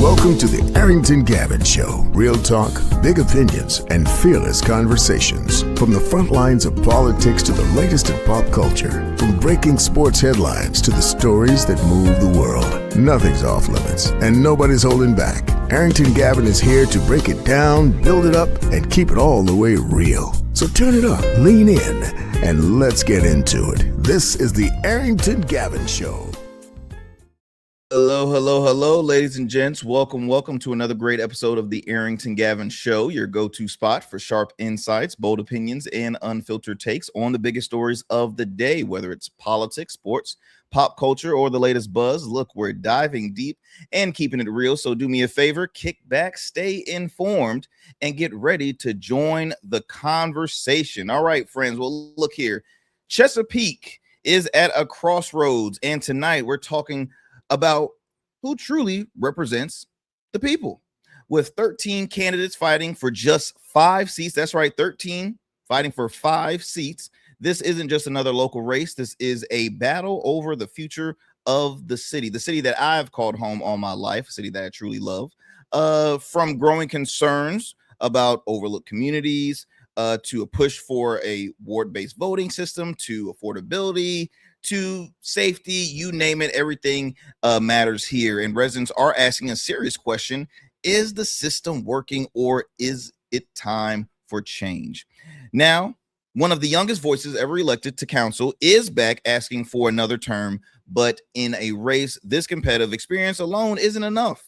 Welcome to the Arrington Gavin Show. Real talk, big opinions, and fearless conversations. From the front lines of politics to the latest in pop culture. From breaking sports headlines to the stories that move the world. Nothing's off limits, and nobody's holding back. Arrington Gavin is here to break it down, build it up, and keep it all the way real. So turn it up, lean in, and let's get into it. This is the Arrington Gavin Show. Hello, ladies and gents. Welcome to another great episode of the Arrington Gavin Show, your go-to spot for sharp insights, bold opinions, and unfiltered takes on the biggest stories of the day, whether it's politics, sports, pop culture, or the latest buzz. Look, we're diving deep and keeping it real, so do me a favor, kick back, stay informed, and get ready to join the conversation. All right, friends, well, look here. Chesapeake is at a crossroads, and tonight we're talking about who truly represents the people. With 13 candidates fighting for just 5 seats. That's right, 13 fighting for 5 seats. This isn't just another local race. This is a battle over the future of the city that I've called home all my life, a city that I truly love. From growing concerns about overlooked communities, to a push for a ward-based voting system, to affordability, to safety, you name it, everything matters here. And residents are asking a serious question: is the system working, or is it time for change? Now, one of the youngest voices ever elected to council is back asking for another term, but in a race this competitive, experience alone isn't enough.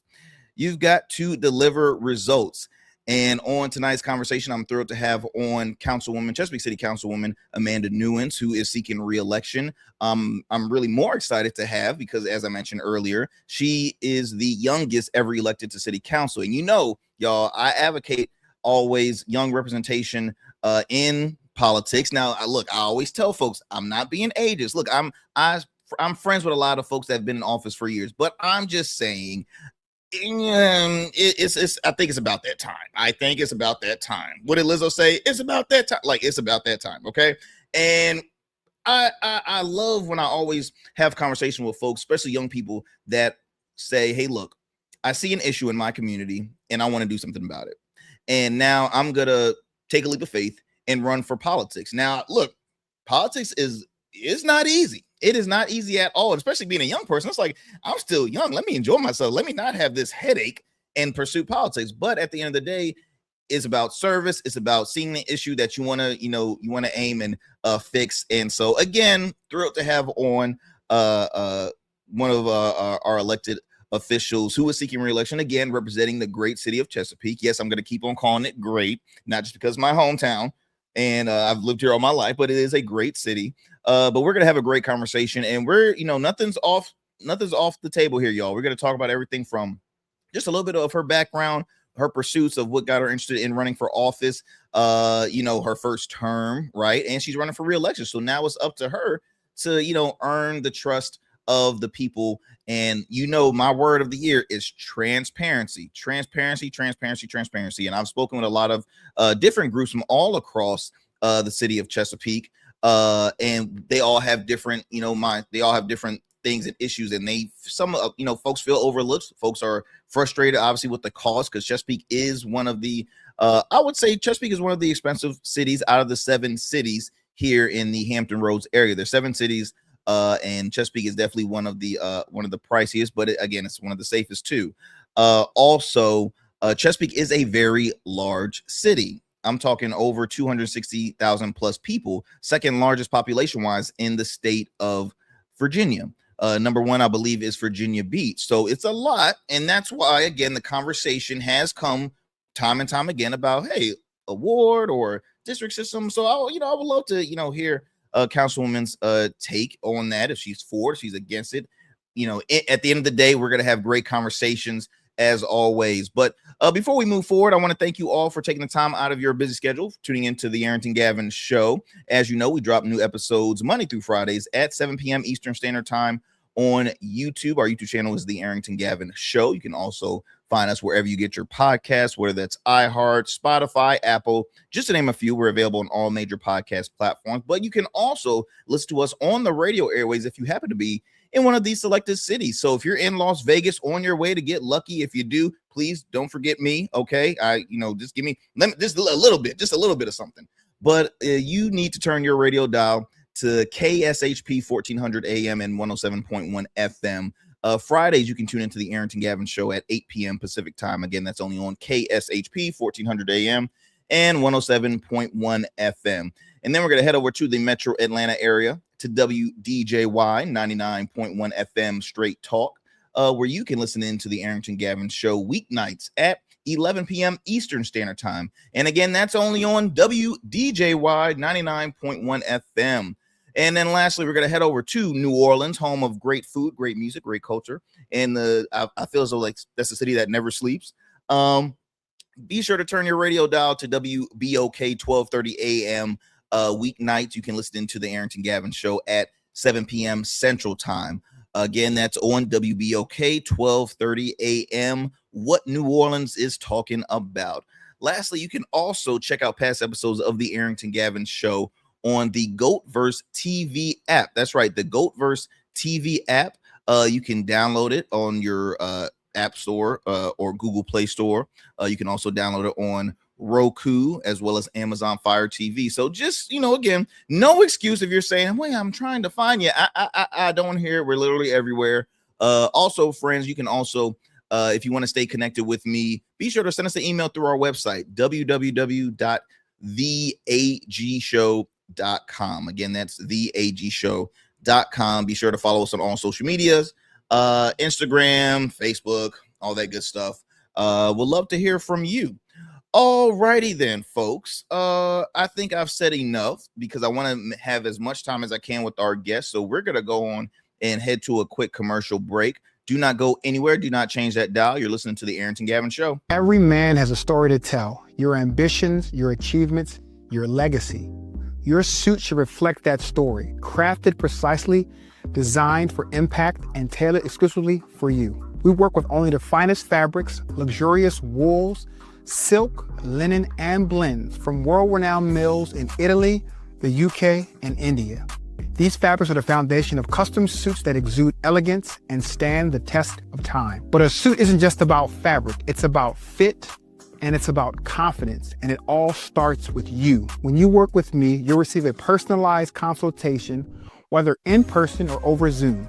You've got to deliver results. And on tonight's conversation, I'm thrilled to have on Chesapeake City Councilwoman Amanda Newins, who is seeking re-election. I'm really more excited to have because, as I mentioned earlier, she is the youngest ever elected to city council. And you know, y'all, I advocate always young representation in politics. Now, I always tell folks I'm not being ageist. Look, I'm friends with a lot of folks that have been in office for years, but I'm just saying, I think it's about that time. I think it's about that time. What did Lizzo say? It's about that time. Like, it's about that time. Okay. And I love when I always have conversation with folks, especially young people, that say, hey, look, I see an issue in my community and I want to do something about it. And now I'm going to take a leap of faith and run for politics. Now, look, politics is not easy. It is not easy at all, especially being a young person. It's like, I'm still young. Let me enjoy myself. Let me not have this headache and pursue politics. But at the end of the day, it's about service. It's about seeing the issue that you want to aim and fix. And so, again, thrilled to have on one of our elected officials who is seeking re-election, again, representing the great city of Chesapeake. Yes, I'm going to keep on calling it great, not just because of my hometown. And I've lived here all my life, but it is a great city. But we're going to have a great conversation, and we're, nothing's off the table here, y'all. We're going to talk about everything from just a little bit of her background, her pursuits of what got her interested in running for office, her first term, right? And she's running for re-election. So now it's up to her to, earn the trust of the people. And my word of the year is transparency. And I've spoken with a lot of different groups from all across the city of Chesapeake, and they all have different they all have different things and issues, and folks feel overlooked. Folks are frustrated, obviously, with the cost, because Chesapeake is one of the I would say Chesapeake is one of the expensive cities out of the 7 cities here in the Hampton Roads area. There's 7 cities, and Chesapeake is definitely one of the priciest, but again, it's one of the safest too. Also, Chesapeake is a very large city. I'm talking over 260,000 plus people, second largest population wise in the state of Virginia. Number 1, I believe, is Virginia Beach. So it's a lot. And that's why, again, the conversation has come time and time again about, hey, a ward or district system. So I would love to, hear Councilwoman's take on that. If she's for it, if she's against it. At the end of the day, we're going to have great conversations as always. But before we move forward, I want to thank you all for taking the time out of your busy schedule, tuning into the Arrington Gavin Show. As you know, we drop new episodes Monday through Fridays at 7 p.m. Eastern Standard Time on YouTube. Our YouTube channel is the Arrington Gavin Show. You can also find us wherever you get your podcasts, whether that's iHeart, Spotify, Apple, just to name a few. We're available on all major podcast platforms. But you can also listen to us on the radio airways if you happen to be in one of these selected cities. So if you're in Las Vegas on your way to get lucky, if you do, please don't forget me. Okay. Just give me just a little bit of something. But you need to turn your radio dial to KSHP 1400 AM and 107.1 FM. Fridays, you can tune into the Arrington Gavin Show at 8 p.m. Pacific time. Again, that's only on KSHP 1400 AM and 107.1 FM. And then we're going to head over to the Metro Atlanta area to WDJY 99.1 FM Straight Talk, where you can listen in to the Arrington Gavin Show weeknights at 11 p.m. Eastern Standard Time. And again, that's only on WDJY 99.1 FM. And then lastly, we're going to head over to New Orleans, home of great food, great music, great culture. And I feel as though like that's a city that never sleeps. Be sure to turn your radio dial to WBOK 1230 AM weeknights. You can listen to the Arrington Gavin Show at 7 p.m. Central Time. Again, that's on WBOK 1230 AM. What New Orleans is talking about. Lastly, you can also check out past episodes of the Arrington Gavin Show on the GOATverse TV app. That's right, the GOATverse TV app. You can download it on your App Store or Google Play Store. You can also download it on Roku as well as Amazon Fire TV. So just, again, no excuse if you're saying, wait, I'm trying to find you. I don't hear it. We're literally everywhere. Also, friends, you can also, if you want to stay connected with me, be sure to send us an email through our website, www.theagshow.com. Again, that's theagshow.com. Be sure to follow us on all social medias, Instagram, Facebook, all that good stuff. We'd love to hear from you. All righty then, folks. I think I've said enough because I want to have as much time as I can with our guests. So we're going to go on and head to a quick commercial break. Do not go anywhere. Do not change that dial. You're listening to the Arrington Gavin Show. Every man has a story to tell. Your ambitions, your achievements, your legacy. Your suit should reflect that story, crafted precisely, designed for impact, and tailored exclusively for you. We work with only the finest fabrics, luxurious wools, silk, linen, and blends from world-renowned mills in Italy, the UK, and India. These fabrics are the foundation of custom suits that exude elegance and stand the test of time. But a suit isn't just about fabric, it's about fit, and it's about confidence, and it all starts with you. When you work with me, you'll receive a personalized consultation, whether in person or over Zoom.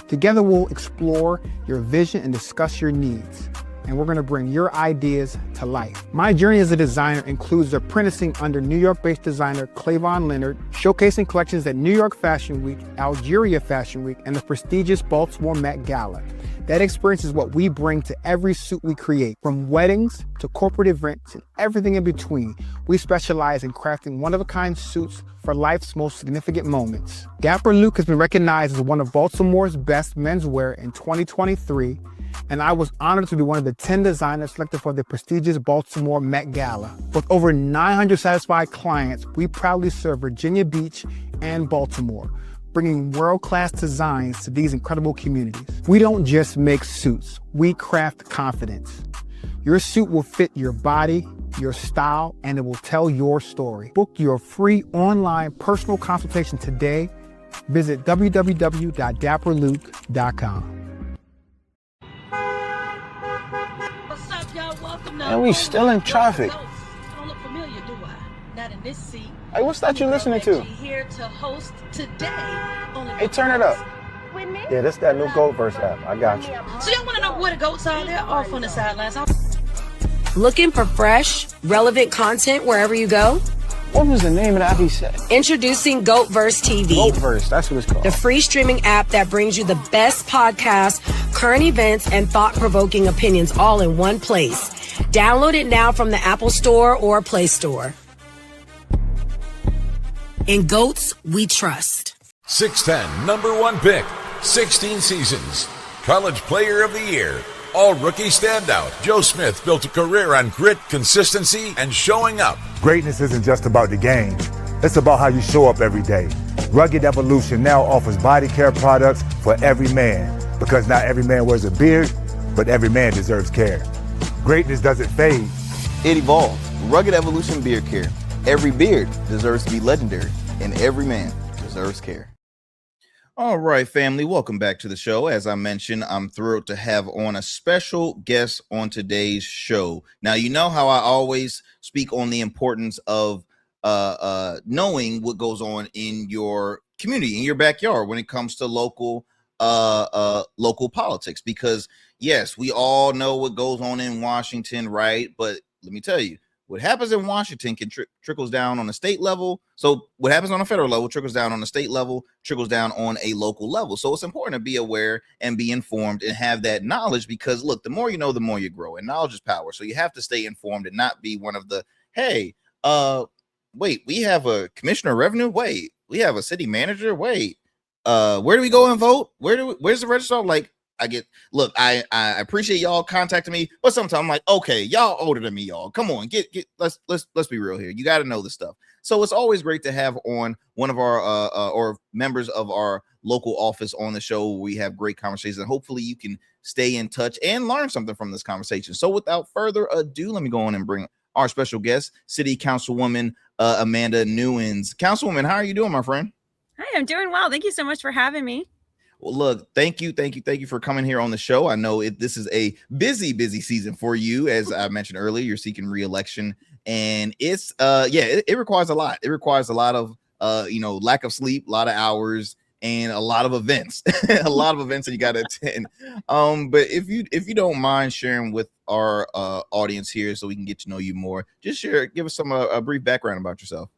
Together, we'll explore your vision and discuss your needs, and we're gonna bring your ideas to life. My journey as a designer includes apprenticing under New York-based designer Clavon Leonard, showcasing collections at New York Fashion Week, Algeria Fashion Week, and the prestigious Baltimore Met Gala. That experience is what we bring to every suit we create, from weddings to corporate events and everything in between. We specialize in crafting one-of-a-kind suits for life's most significant moments. Dapper Luke has been recognized as one of Baltimore's best menswear in 2023, and I was honored to be one of the 10 designers selected for the prestigious Baltimore Met Gala. With over 900 satisfied clients, we proudly serve Virginia Beach and Baltimore, bringing world-class designs to these incredible communities. We don't just make suits, we craft confidence. Your suit will fit your body, your style, and it will tell your story. Book your free online personal consultation today. Visit www.dapperluke.com. What's up, y'all? Welcome to And we still in traffic. Don't look familiar, do I? Not in this seat. Hey, what's that you listening to? Here to host today. Hey, turn it up. With me? Yeah, that's that new GOATverse app. I got you. So y'all want to know where the goats are? They're off on the sidelines. Looking for fresh, relevant content wherever you go? What was the name of that he said? Introducing GOATverse TV. GOATverse, that's what it's called. The free streaming app that brings you the best podcasts, current events, and thought-provoking opinions all in one place. Download it now from the Apple Store or Play Store. In GOATs, we trust. 6'10", number one pick, 16 seasons, college player of the year, all-rookie standout. Joe Smith built a career on grit, consistency, and showing up. Greatness isn't just about the game. It's about how you show up every day. Rugged Evolution now offers body care products for every man, because not every man wears a beard, but every man deserves care. Greatness doesn't fade. It evolves. Rugged Evolution Beard Care. Every beard deserves to be legendary, and every man deserves care. All right, family, welcome back to the show. As I mentioned, I'm thrilled to have on a special guest on today's show. Now, you know how I always speak on the importance of knowing what goes on in your community, in your backyard, when it comes to local politics. Because yes, we all know what goes on in Washington, right? But let me tell you, what happens in Washington can trickles down on the state level. So what happens on a federal level trickles down on the state level, trickles down on a local level. So it's important to be aware and be informed and have that knowledge, because look, the more you know, the more you grow, and knowledge is power. So you have to stay informed and not be one of the, hey, wait, we have a commissioner of revenue. Wait, we have a city manager. Wait, where do we go and vote? Where's the registrar? Like, I appreciate y'all contacting me, but sometimes I'm like, okay, y'all older than me, y'all. Come on, let's be real here. You got to know this stuff. So it's always great to have on one of our or members of our local office on the show. We have great conversations, and hopefully you can stay in touch and learn something from this conversation. So without further ado, let me go on and bring our special guest, City Councilwoman Amanda Newins. Councilwoman, how are you doing, my friend? Hi, I'm doing well. Thank you so much for having me. Well, look, thank you for coming here on the show. I know this is a busy season for you. As I mentioned earlier, you're seeking re-election, and it's it requires a lot. It requires a lot of lack of sleep, a lot of hours, and a lot of events. A lot of events that you got to attend. But if you don't mind sharing with our audience here, so we can get to know you more, just give us a brief background about yourself.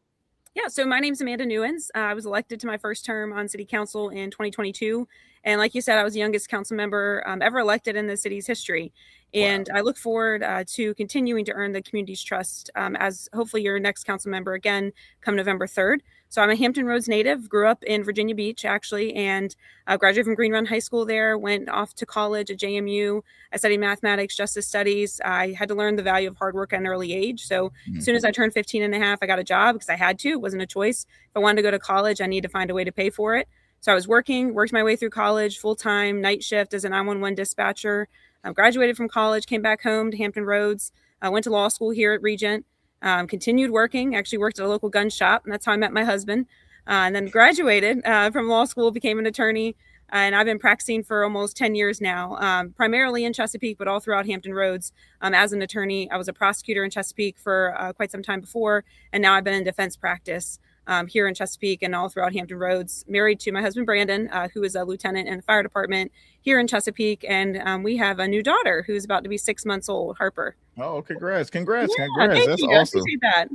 Yeah, so my name's Amanda Newins. I was elected to my first term on City Council in 2022. And like you said, I was the youngest council member ever elected in the city's history. And wow. I look forward to continuing to earn the community's trust as hopefully your next council member again come November 3rd. So I'm a Hampton Roads native, grew up in Virginia Beach, actually, and graduated from Green Run High School there, went off to college at JMU. I studied mathematics, justice studies. I had to learn the value of hard work at an early age. So as soon as I turned 15 and a half, I got a job because I had to. It wasn't a choice. If I wanted to go to college, I needed to find a way to pay for it. So I was worked my way through college, full-time, night shift as a 911 dispatcher. I graduated from college, came back home to Hampton Roads. I went to law school here at Regent. Continued working, actually worked at a local gun shop, and that's how I met my husband. And then graduated from law school, became an attorney, and I've been practicing for almost 10 years now, primarily in Chesapeake, but all throughout Hampton Roads. As an attorney, I was a prosecutor in Chesapeake for quite some time before, and now I've been in defense practice here in Chesapeake and all throughout Hampton Roads. Married to my husband, Brandon, who is a lieutenant in the fire department here in Chesapeake, and we have a new daughter who's about to be 6 months old, Harper. Oh, congrats. Yeah, That's you. awesome. I appreciate that.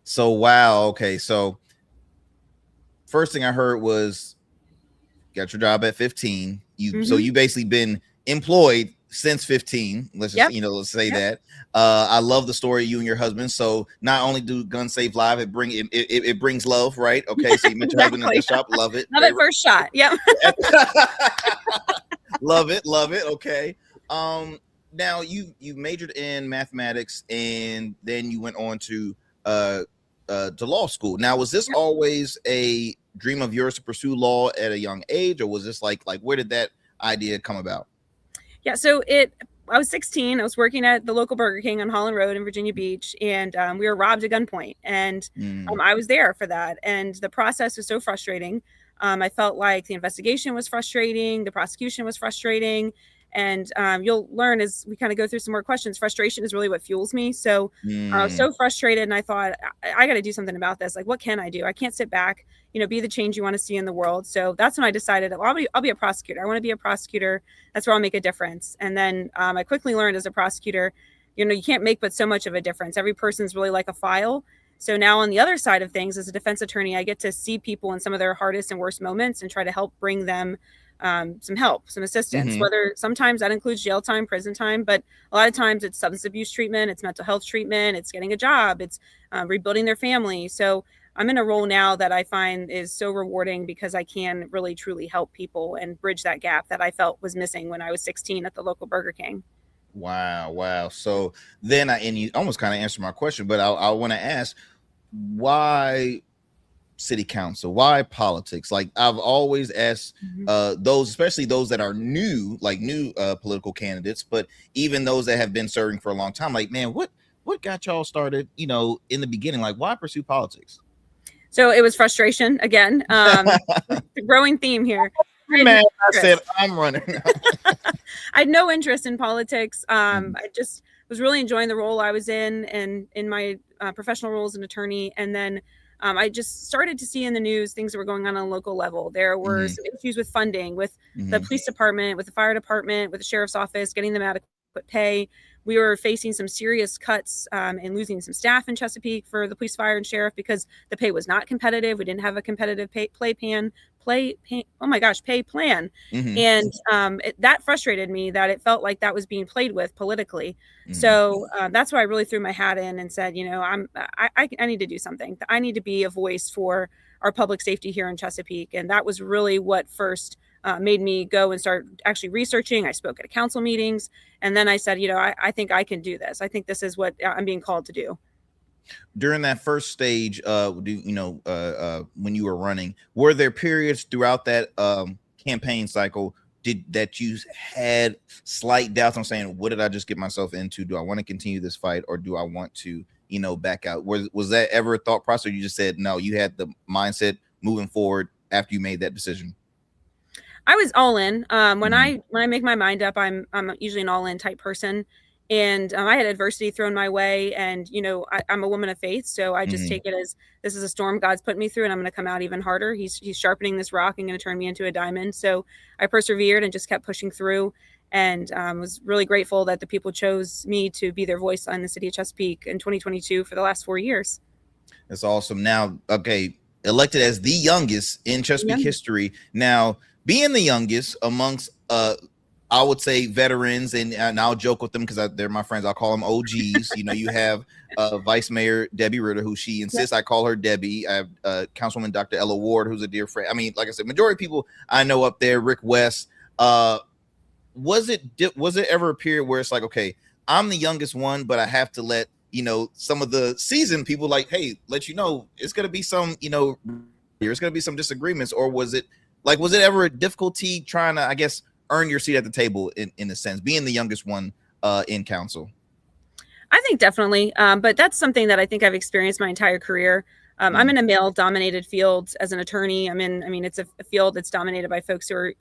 So, wow. Okay. So first thing I heard was got your job at 15. So you basically been employed since 15. Let's just, let's say that. I love the story of you and your husband. So not only do guns save lives, it brings love, right? Okay. So you met your husband in the shop. Love it. Love it first shot. Yep. Love it. Okay. Now you majored in mathematics, and then you went on to law school. Now, was this always a dream of yours to pursue law at a young age, or was this like where did that idea come about? Yeah, so I was 16. I was working at the local Burger King on Holland Road in Virginia Beach, and we were robbed at gunpoint, and I was there for that. And the process was so frustrating. I felt like the investigation was frustrating, the prosecution was frustrating. And you'll learn as we kind of go through some more questions, frustration is really what fuels me. So I was so frustrated, and I thought, I got to do something about this. Like, what can I do? I can't sit back, be the change you want to see in the world. So that's when I decided, well, I'll be a prosecutor. I want to be a prosecutor. That's where I'll make a difference. And then I quickly learned as a prosecutor, you can't make but so much of a difference. Every person's really like a file. So now on the other side of things, as a defense attorney, I get to see people in some of their hardest and worst moments and try to help bring them some help, some assistance, whether sometimes that includes jail time, prison time, but a lot of times it's substance abuse treatment, it's mental health treatment, it's getting a job, it's rebuilding their family. So I'm in a role now that I find is so rewarding because I can really truly help people and bridge that gap that I felt was missing when I was 16 at the local Burger King. Wow. So then and you almost kind of answered my question, but I want to ask, why city council? Why politics? Like, I've always asked those, especially those that are new political candidates, but even those that have been serving for a long time, like, man, what got y'all started, in the beginning? Like, why pursue politics? So it was frustration again. The growing theme here. Man, I said I'm running. I had no interest in politics. I just was really enjoying the role I was in and in my professional role as an attorney. And then I just started to see in the news things that were going on a local level. There were some issues with funding, with the police department, with the fire department, with the sheriff's office, getting them adequate pay. We were facing some serious cuts and losing some staff in Chesapeake for the police, fire, and sheriff because the pay was not competitive. We didn't have a competitive pay plan. And that frustrated me, that it felt like that was being played with politically. So that's why I really threw my hat in and said, you know, I need to do something. I need to be a voice for our public safety here in Chesapeake. And that was really what first made me go and start actually researching. I spoke at council meetings, and then I said, you know, I think I can do this. I think this is what I'm being called to do. During that first stage, when you were running, were there periods throughout that campaign cycle that you had slight doubts on saying, what did I just get myself into? Do I want to continue this fight, or do I want to, back out? Was that ever a thought process? Or you just said, no, you had the mindset moving forward after you made that decision? I was all in. When I make my mind up, I'm usually an all in type person. And I had adversity thrown my way, and I'm a woman of faith, so I just take it as this is a storm God's put me through, and I'm going to come out even harder. He's sharpening this rock and going to turn me into a diamond. So I persevered and just kept pushing through, and was really grateful that the people chose me to be their voice on the city of Chesapeake in 2022 for the last 4 years. That's awesome. Now, okay, elected as the youngest in Chesapeake history. Now, being the youngest amongst I would say veterans, and I'll joke with them because they're my friends. I'll call them OGs. You have Vice Mayor Debbie Ritter, who she insists I call her Debbie. I have Councilwoman Dr. Ella Ward, who's a dear friend. I mean, like I said, majority of people I know up there. Rick West. Was it ever a period where it's like, okay, I'm the youngest one, but I have to let some of the seasoned people let it's gonna be some there's gonna be some disagreements, or was it ever a difficulty trying to, I guess, earn your seat at the table in a sense, being the youngest one in council? I think definitely. But that's something that I think I've experienced my entire career. I'm in a male dominated field as an attorney. It's a field that's dominated by folks who are,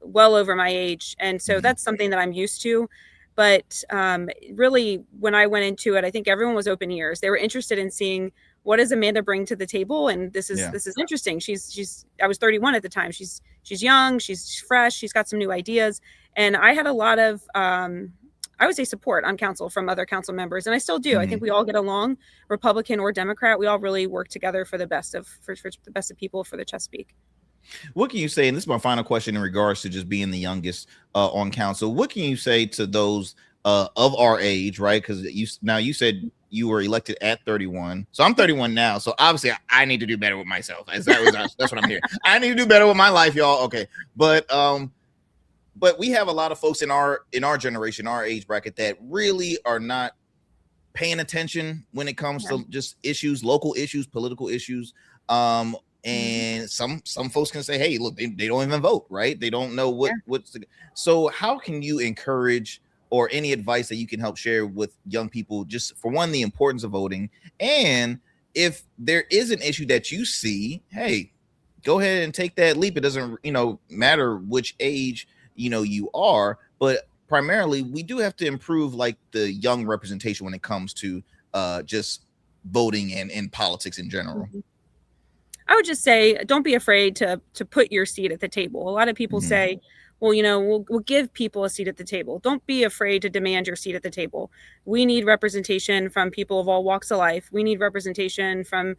well over my age. And so that's something that I'm used to. But really, when I went into it, I think everyone was open ears. They were interested in seeing, what does Amanda bring to the table? And this is interesting. I was 31 at the time. She's young, she's fresh, she's got some new ideas. And I had a lot of, I would say, support on council from other council members. And I still do. I think we all get along, Republican or Democrat. We all really work together for the best of people for the Chesapeake. What can you say? And this is my final question in regards to just being the youngest on council. What can you say to those of our age, right? Because you said you were elected at 31. So I'm 31 now. So obviously I need to do better with myself. That's what I'm hearing. I need to do better with my life, y'all. Okay. But we have a lot of folks in our generation, our age bracket, that really are not paying attention when it comes to just issues, local issues, political issues. And some folks can say, hey, look, they don't even vote, right? They don't know what's so how can you encourage, or any advice that you can help share with young people, just for one, the importance of voting, and if there is an issue that you see, hey, go ahead and take that leap. It doesn't matter which age you are, but primarily we do have to improve the young representation when it comes to just voting and politics in general. I would just say, don't be afraid to put your seat at the table. A lot of people say, well, we'll give people a seat at the table. Don't be afraid to demand your seat at the table. We need representation from people of all walks of life. We need representation from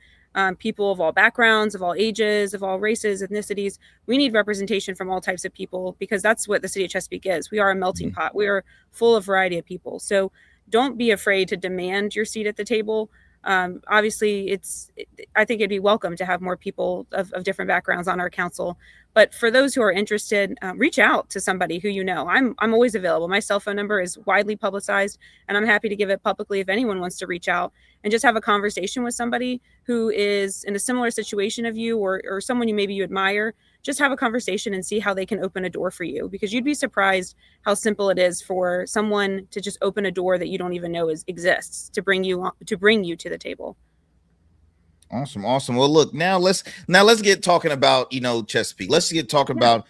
people of all backgrounds, of all ages, of all races, ethnicities. We need representation from all types of people, because that's what the city of Chesapeake is. We are a melting pot. We are full of variety of people. So don't be afraid to demand your seat at the table. Obviously, I think it'd be welcome to have more people of different backgrounds on our council. But for those who are interested, reach out to somebody who I'm always available. My cell phone number is widely publicized, and I'm happy to give it publicly if anyone wants to reach out and just have a conversation with somebody who is in a similar situation of you, or someone you admire. Just have a conversation and see how they can open a door for you, because you'd be surprised how simple it is for someone to just open a door that you don't even know exists to bring you to the table. Awesome. Well, look, now let's get talking about, Chesapeake. Let's get talking about,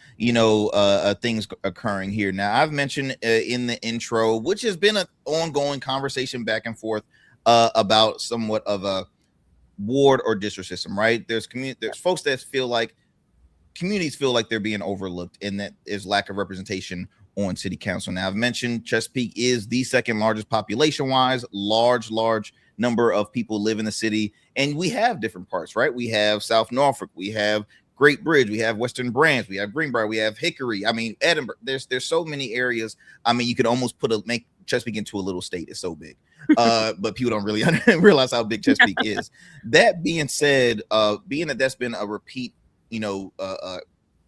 things occurring here. Now, I've mentioned in the intro, which has been an ongoing conversation back and forth about somewhat of a ward or district system, right? There's folks that feel like communities feel like they're being overlooked and that there's lack of representation on city council. Now, I've mentioned Chesapeake is the second largest population wise, large number of people live in the city, and we have different parts, right? We have South Norfolk, we have Great Bridge, we have Western Branch, we have Greenbrier, we have Hickory. I mean, Edinburgh. There's so many areas. I mean, you could almost make Chesapeake into a little state. It's so big. But people don't really realize how big Chesapeake is. That being said, being that that's been a repeat,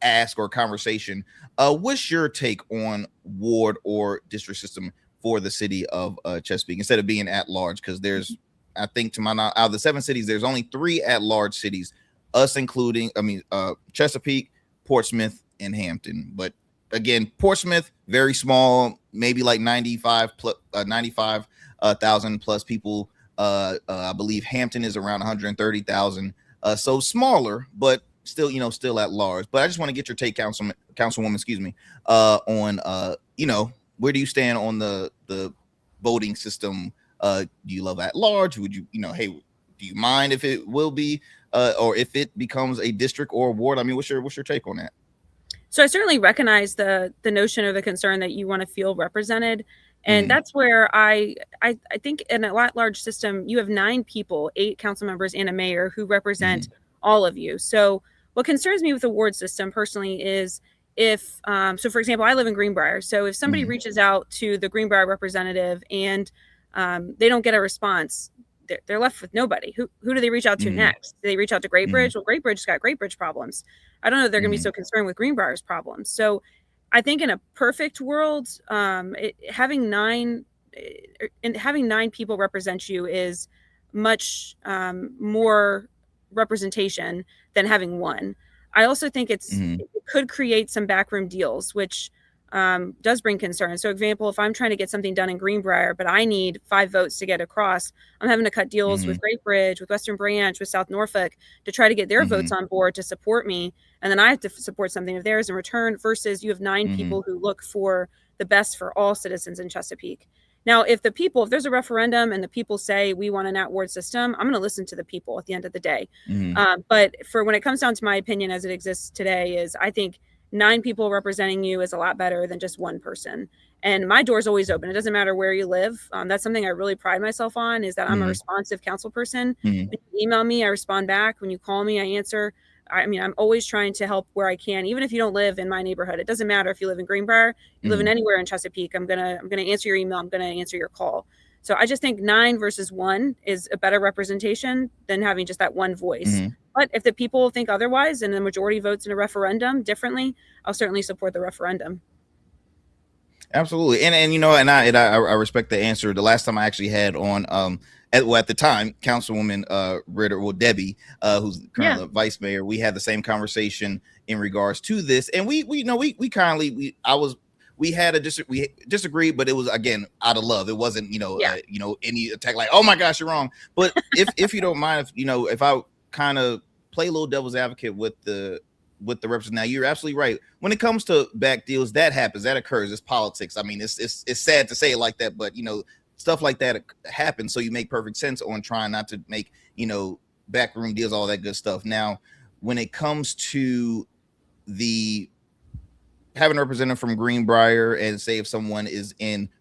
ask or conversation, what's your take on ward or district system for the city of Chesapeake instead of being at large? Because there's, I think, to my knowledge, out of the 7 cities, there's only 3 at large cities, us including, Chesapeake, Portsmouth, and Hampton. But again, Portsmouth, very small, maybe like 95,000 plus people. I believe Hampton is around 130,000. So smaller, but still, still at large. But I just want to get your take, Councilwoman, excuse me, on, where do you stand on the voting system? Do you love at large? Would you, hey, do you mind if it will be, or if it becomes a district or a ward? I mean, what's your take on that? So I certainly recognize the notion or the concern that you want to feel represented. And that's where I think in a large system, you have 9 people, 8 council members and a mayor who represent all of you. So what concerns me with the ward system personally is if, so for example, I live in Greenbrier. So if somebody reaches out to the Greenbrier representative and they don't get a response, they're left with nobody. Who do they reach out to next? Do they reach out to Great Bridge? Well, Great Bridge's got Great Bridge problems. I don't know if they're going to be so concerned with Greenbrier's problems. So I think in a perfect world, having 9 people represent you is much more representation than having 1. I also think it could create some backroom deals, which does bring concern. So example, if I'm trying to get something done in Greenbrier, but I need 5 votes to get across, I'm having to cut deals with Great Bridge, with Western Branch, with South Norfolk to try to get their votes on board to support me. And then I have to support something of theirs in return versus you have 9 people who look for the best for all citizens in Chesapeake. Now, if there's a referendum and the people say we want an at-ward system, I'm going to listen to the people at the end of the day. But for when it comes down to my opinion as it exists today is I think 9 people representing you is a lot better than just 1 person. And my door's always open. It doesn't matter where you live. That's something I really pride myself on is that I'm a responsive council person. When you email me, I respond back. When you call me, I answer. I mean, I'm always trying to help where I can, even if you don't live in my neighborhood. It doesn't matter if you live in Greenbrier, you live in anywhere in Chesapeake. I'm gonna answer your email. I'm gonna answer your call. So I just think 9 versus 1 is a better representation than having just that 1 voice. But if the people think otherwise and the majority votes in a referendum differently, I'll certainly support the referendum. Absolutely. And I respect the answer. The last time I actually had on at the time, Councilwoman Ritter, well, Debbie, who's currently vice mayor, we had the same conversation in regards to this. And we disagreed, but it was again out of love. It wasn't, any attack like, oh my gosh, you're wrong. But if you don't mind, if I kind of play a little devil's advocate with the representative. Now, you're absolutely right. When it comes to back deals, that happens, that occurs. It's politics. I mean, it's sad to say it like that, but stuff like that happens. So you make perfect sense on trying not to make backroom deals, all that good stuff. Now, when it comes to having a representative from Greenbrier and say if someone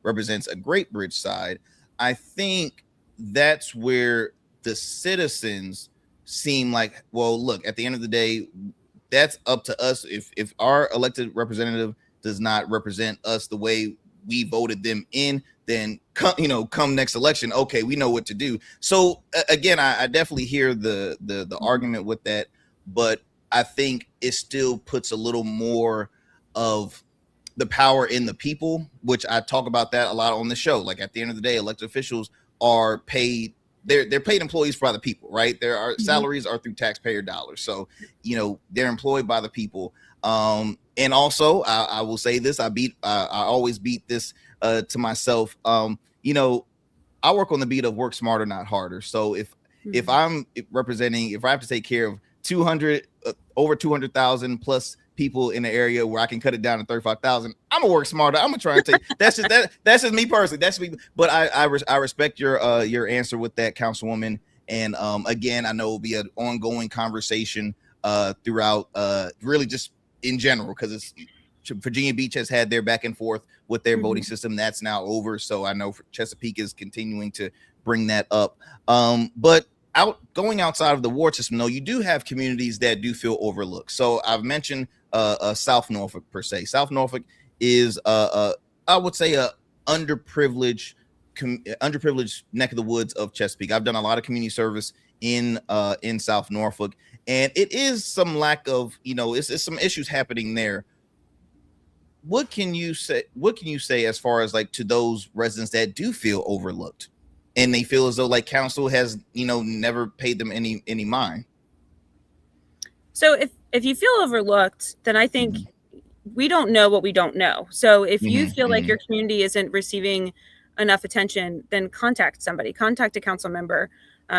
represents a Great Bridge side, I think that's where the citizens seem like, well, look, at the end of the day, that's up to us. If our elected representative does not represent us the way we voted them in, then come next election, okay, we know what to do. So again, I definitely hear the argument with that, but I think it still puts a little more of the power in the people, which I talk about that a lot on the show. Like at the end of the day, elected officials are paid. They're paid employees by the people, right? Salaries are through taxpayer dollars. So, they're employed by the people. And also I will say this, I always beat this to myself. I work on the beat of work smarter, not harder. So if I'm representing, if I have to take care of 200 over 200,000 plus people in the area where I can cut it down to 35,000, I'm gonna work smarter. I'm gonna try and take that's just me personally. That's me. But I respect your answer with that, Councilwoman. And again, I know it'll be an ongoing conversation throughout really just in general, because it's Virginia Beach has had their back and forth with their voting system. That's now over. So I know Chesapeake is continuing to bring that up. But going outside of the ward system, though, you do have communities that do feel overlooked. So I've mentioned South Norfolk per se. South Norfolk is I would say a underprivileged neck of the woods of Chesapeake. I've done a lot of community service in South Norfolk, and it is some lack of, it's some issues happening there. What can you say as far as like to those residents that do feel overlooked and they feel as though like council has, never paid them any mind? So if you feel overlooked, then I think we don't know what we don't know. So if you feel like your community isn't receiving enough attention, then contact somebody, contact a council member,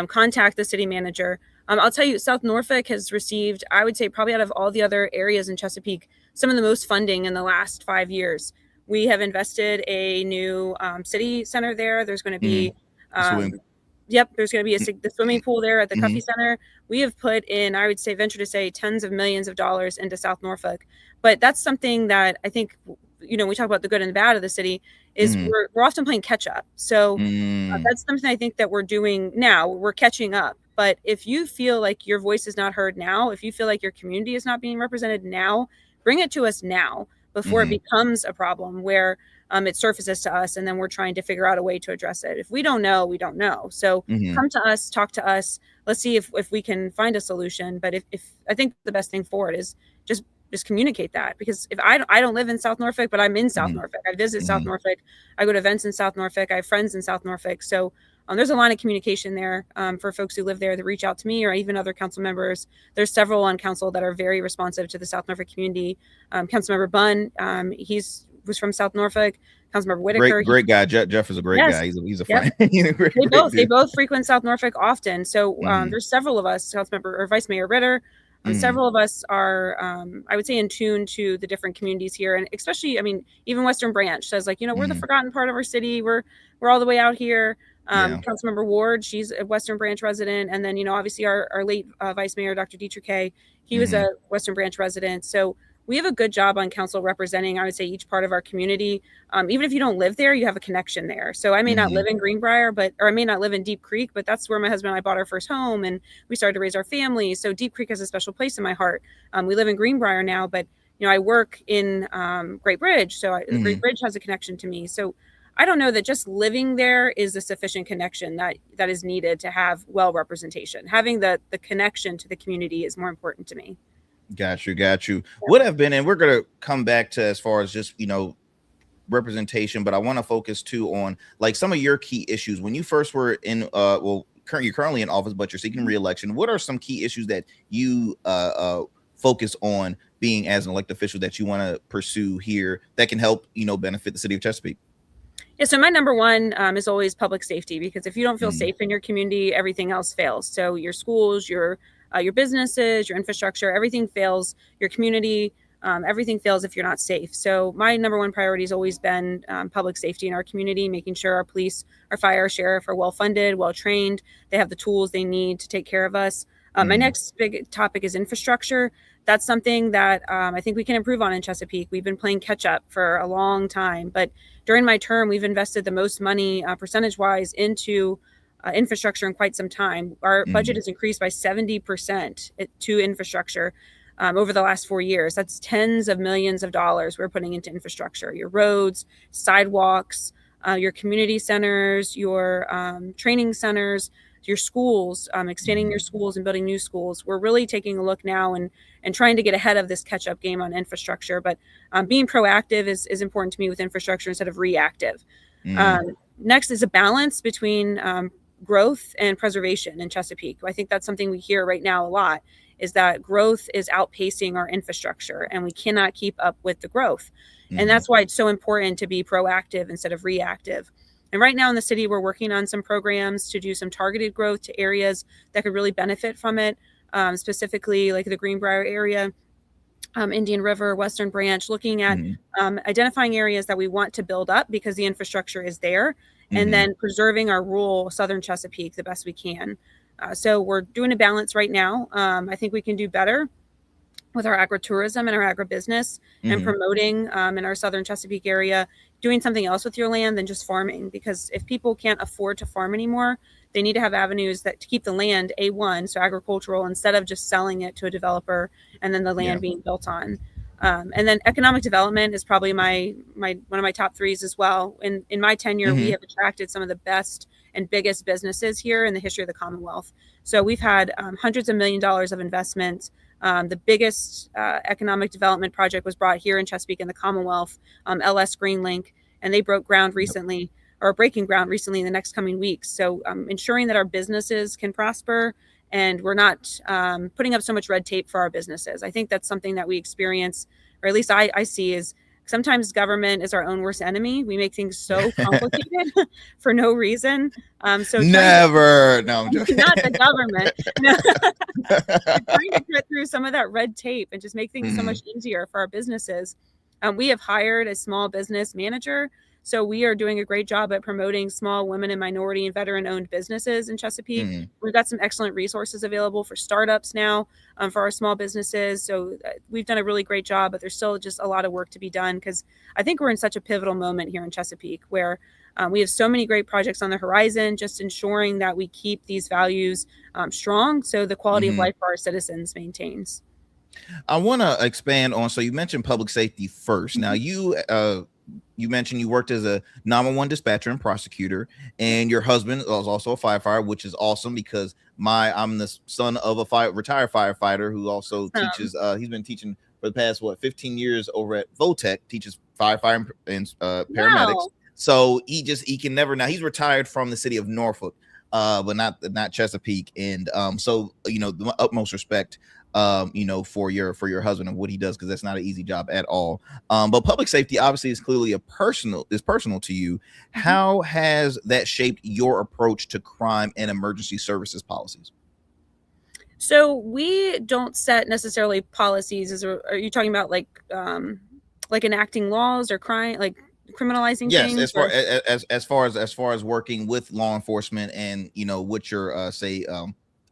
contact the city manager. I'll tell you, South Norfolk has received, I would say, probably out of all the other areas in Chesapeake, some of the most funding in the last 5 years. We have invested a new city center there. There's going to be, there's going to be the swimming pool there at the Cuffey Center. We have put in, I would say, venture to say, tens of millions of dollars into South Norfolk. But that's something that I think, we talk about the good and the bad of the city, is we're often playing catch up. So that's something I think that we're doing now. We're catching up. But if you feel like your voice is not heard now, if you feel like your community is not being represented now, bring it to us now before it becomes a problem where it surfaces to us and then we're trying to figure out a way to address it. If we don't know, we don't know. So come to us, talk to us. Let's see if we can find a solution. But if I think the best thing for it is just communicate that, because if I don't live in South Norfolk, but I'm in South Norfolk, I visit South Norfolk, I go to events in South Norfolk, I have friends in South Norfolk. So there's a line of communication there for folks who live there that reach out to me or even other council members. There's several on council that are very responsive to the South Norfolk community. Councilmember Bunn, was from South Norfolk. Councilmember Whitaker, great guy. Jeff is a great guy. He's a friend. They both frequent South Norfolk often. So there's several of us, Councilmember or Vice Mayor Ritter. Several of us are, I would say, in tune to the different communities here, and especially, even Western Branch says, like, we're the forgotten part of our city. We're all the way out here. Councilmember Ward, she's a Western Branch resident, and then obviously our late Vice Mayor Dr. Dietrich K, he was a Western Branch resident. So we have a good job on council representing, I would say, each part of our community. Even if you don't live there, you have a connection there. So I may not live in Greenbrier, or I may not live in Deep Creek, but that's where my husband and I bought our first home and we started to raise our family. So Deep Creek has a special place in my heart. We live in Greenbrier now, but I work in Great Bridge. So Great Bridge has a connection to me. So I don't know that just living there is a sufficient connection that is needed to have well representation. Having the connection to the community is more important to me. Got you. Would have been, and we're going to come back to as far as just, representation, but I want to focus too on like some of your key issues when you first were in, you're currently in office, but you're seeking re-election. What are some key issues that you focus on being as an elected official that you want to pursue here that can help, benefit the city of Chesapeake? Yeah, so my number one is always public safety, because if you don't feel safe in your community, everything else fails. So your schools, your businesses, your infrastructure, everything fails. Your community, everything fails if you're not safe. So my number one priority has always been public safety in our community, making sure our police, our fire, our sheriff are well funded, well trained. They have the tools they need to take care of us. My next big topic is infrastructure. That's something that I think we can improve on in Chesapeake. We've been playing catch up for a long time, but during my term, we've invested the most money percentage-wise into infrastructure in quite some time. Our budget has increased by 70% to infrastructure over the last 4 years. That's tens of millions of dollars we're putting into infrastructure. Your roads, sidewalks, your community centers, your training centers, your schools, expanding your schools and building new schools. We're really taking a look now and trying to get ahead of this catch-up game on infrastructure. But being proactive is important to me with infrastructure instead of reactive. Next is a balance between growth and preservation in Chesapeake. I think that's something we hear right now a lot, is that growth is outpacing our infrastructure and we cannot keep up with the growth. And that's why it's so important to be proactive instead of reactive. And right now in the city, we're working on some programs to do some targeted growth to areas that could really benefit from it, specifically like the Greenbrier area, Indian River, Western Branch, looking at identifying areas that we want to build up because the infrastructure is there, and then preserving our rural southern Chesapeake the best we can. So we're doing a balance right now. I think we can do better with our agritourism and our agribusiness and promoting in our southern Chesapeake area, doing something else with your land than just farming. Because if people can't afford to farm anymore, they need to have avenues that to keep the land A1, so agricultural, instead of just selling it to a developer and then the land being built on. And then economic development is probably one of my top threes as well. In my tenure, we have attracted some of the best and biggest businesses here in the history of the Commonwealth. So we've had hundreds of $millions of investment. The biggest economic development project was brought here in Chesapeake in the Commonwealth, LS Greenlink, and they broke ground recently, or breaking ground recently in the next coming weeks. So ensuring that our businesses can prosper and we're not putting up so much red tape for our businesses. I think that's something that we experience, or at least I see, is sometimes government is our own worst enemy. We make things so complicated for no reason. So never, no, I'm joking. Not the government. Trying to get through some of that red tape and just make things so much easier for our businesses. We have hired a small business manager. So we are doing a great job at promoting small women and minority and veteran-owned businesses in Chesapeake. We've got some excellent resources available for startups now for our small businesses. So we've done a really great job, but there's still just a lot of work to be done because I think we're in such a pivotal moment here in Chesapeake where we have so many great projects on the horizon, just ensuring that we keep these values strong so the quality of life for our citizens maintains. I want to expand on, so you mentioned public safety first. Now you mentioned you worked as a 911 dispatcher and prosecutor, and your husband was also a firefighter, which is awesome because I'm the son of a retired firefighter who also teaches. He's been teaching for the past 15 years over at Votech, teaches firefighting and paramedics. Wow. So he can never, now he's retired from the city of Norfolk, but not Chesapeake, and so the utmost respect for your husband and what he does, because that's not an easy job at all. But public safety obviously is clearly personal to you. How has that shaped your approach to crime and emergency services policies? So we don't set necessarily policies. Are you talking about like enacting laws or crime, like criminalizing things? Yes, as far as working with law enforcement and what your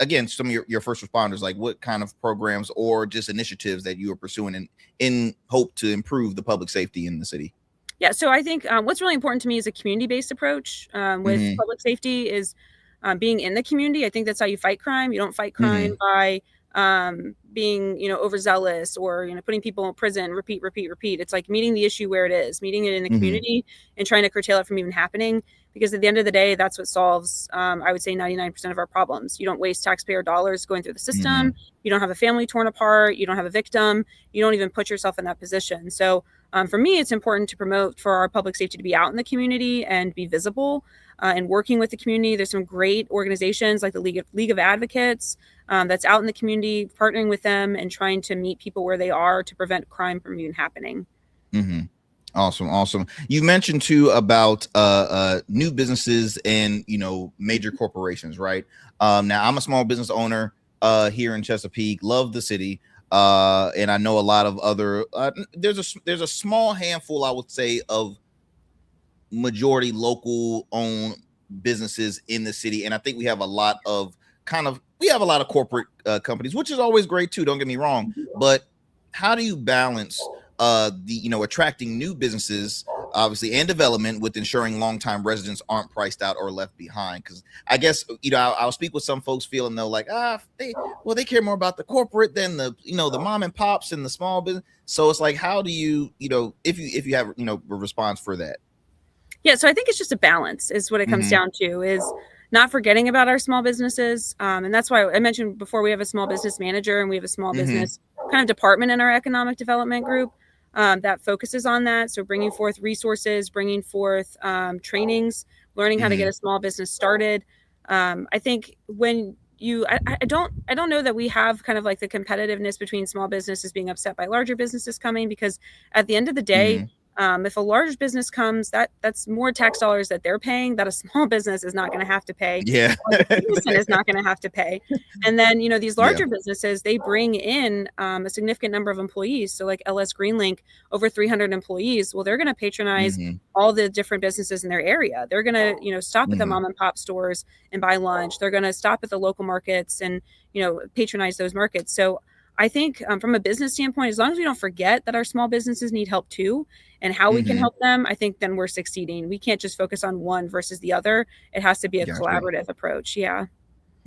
again, some of your first responders, like what kind of programs or just initiatives that you are pursuing in hope to improve the public safety in the city? Yeah, so I think what's really important to me is a community-based approach with public safety is being in the community. I think that's how you fight crime. You don't fight crime by being, overzealous or, putting people in prison, repeat. It's like meeting the issue where it is, meeting it in the community and trying to curtail it from even happening. Because at the end of the day, that's what solves, I would say, 99% of our problems. You don't waste taxpayer dollars going through the system. You don't have a family torn apart. You don't have a victim. You don't even put yourself in that position. So for me, it's important to promote for our public safety to be out in the community and be visible and working with the community. There's some great organizations like the League of Advocates that's out in the community, partnering with them and trying to meet people where they are to prevent crime from even happening. Awesome. You mentioned too about new businesses and major corporations, right? Now I'm a small business owner here in Chesapeake, love the city, and I know a lot of other there's a small handful, I would say, of majority local owned businesses in the city, and I think we have a lot of corporate companies, which is always great too, don't get me wrong, but how do you balance attracting new businesses, obviously, and development with ensuring longtime residents aren't priced out or left behind? Because I guess, I'll speak with some folks feeling though, like, they care more about the corporate than the mom and pops and the small business. So it's like, how do you, if you have, a response for that? Yeah. So I think it's just a balance is what it comes down to, is not forgetting about our small businesses. And that's why I mentioned before, we have a small business manager and we have a small business kind of department in our economic development group that focuses on that. So bringing forth resources, bringing forth trainings, learning how to get a small business started. I think when I don't know that we have kind of like the competitiveness between small businesses being upset by larger businesses coming, because at the end of the day, If a large business comes, that's more tax dollars that they're paying that a small business is not going to have to pay. Yeah. Or the citizen is not going to have to pay. And then, these larger businesses, they bring in a significant number of employees. So like LS Greenlink, over 300 employees. Well, they're going to patronize all the different businesses in their area. They're going to, stop at the mom and pop stores and buy lunch. They're going to stop at the local markets and, patronize those markets. So I think from a business standpoint, as long as we don't forget that our small businesses need help too, and how we can help them, I think then we're succeeding. We can't just focus on one versus the other. It has to be a collaborative approach. Yeah.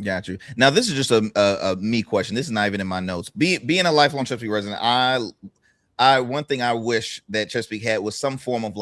Got you. Now, this is just a me question. This is not even in my notes. Being a lifelong Chesapeake resident, I one thing I wish that Chesapeake had was some form of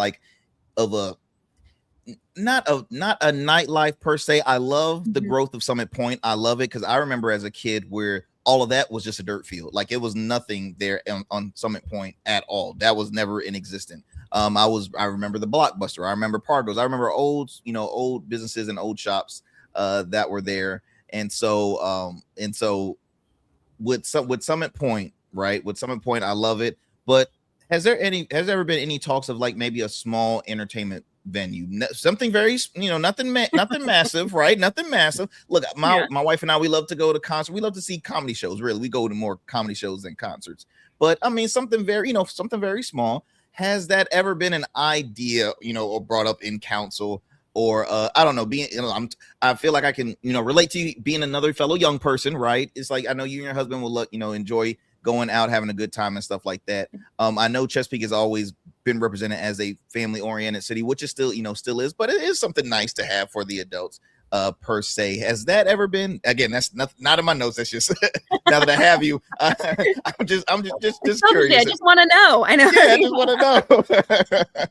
not a nightlife per se. I love the growth of Summit Point. I love it because I remember as a kid where all of that was just a dirt field. Like it was nothing there on Summit Point at all. That was never in existence. I remember the Blockbuster. I remember Pargo's. I remember old businesses and old shops that were there. And so with Summit Point, right? With Summit Point, I love it. But has there ever been any talks of like maybe a small entertainment venue, something very, nothing massive, right? Nothing massive. Look, my wife and I, we love to go to concerts. We love to see comedy shows. Really, we go to more comedy shows than concerts. But I mean, something very small. Has that ever been an idea, or brought up in council, or I don't know, I feel like I can, relate to you being another fellow young person, right? It's like I know you and your husband will enjoy going out, having a good time and stuff like that. I know Chesapeake has always been represented as a family-oriented city, which is still is, but it is something nice to have for the adults per se. Has that ever been? Again, that's not in my notes. That's just now that I have you, I'm just curious. I just want to know. I know. Yeah, I just want to know.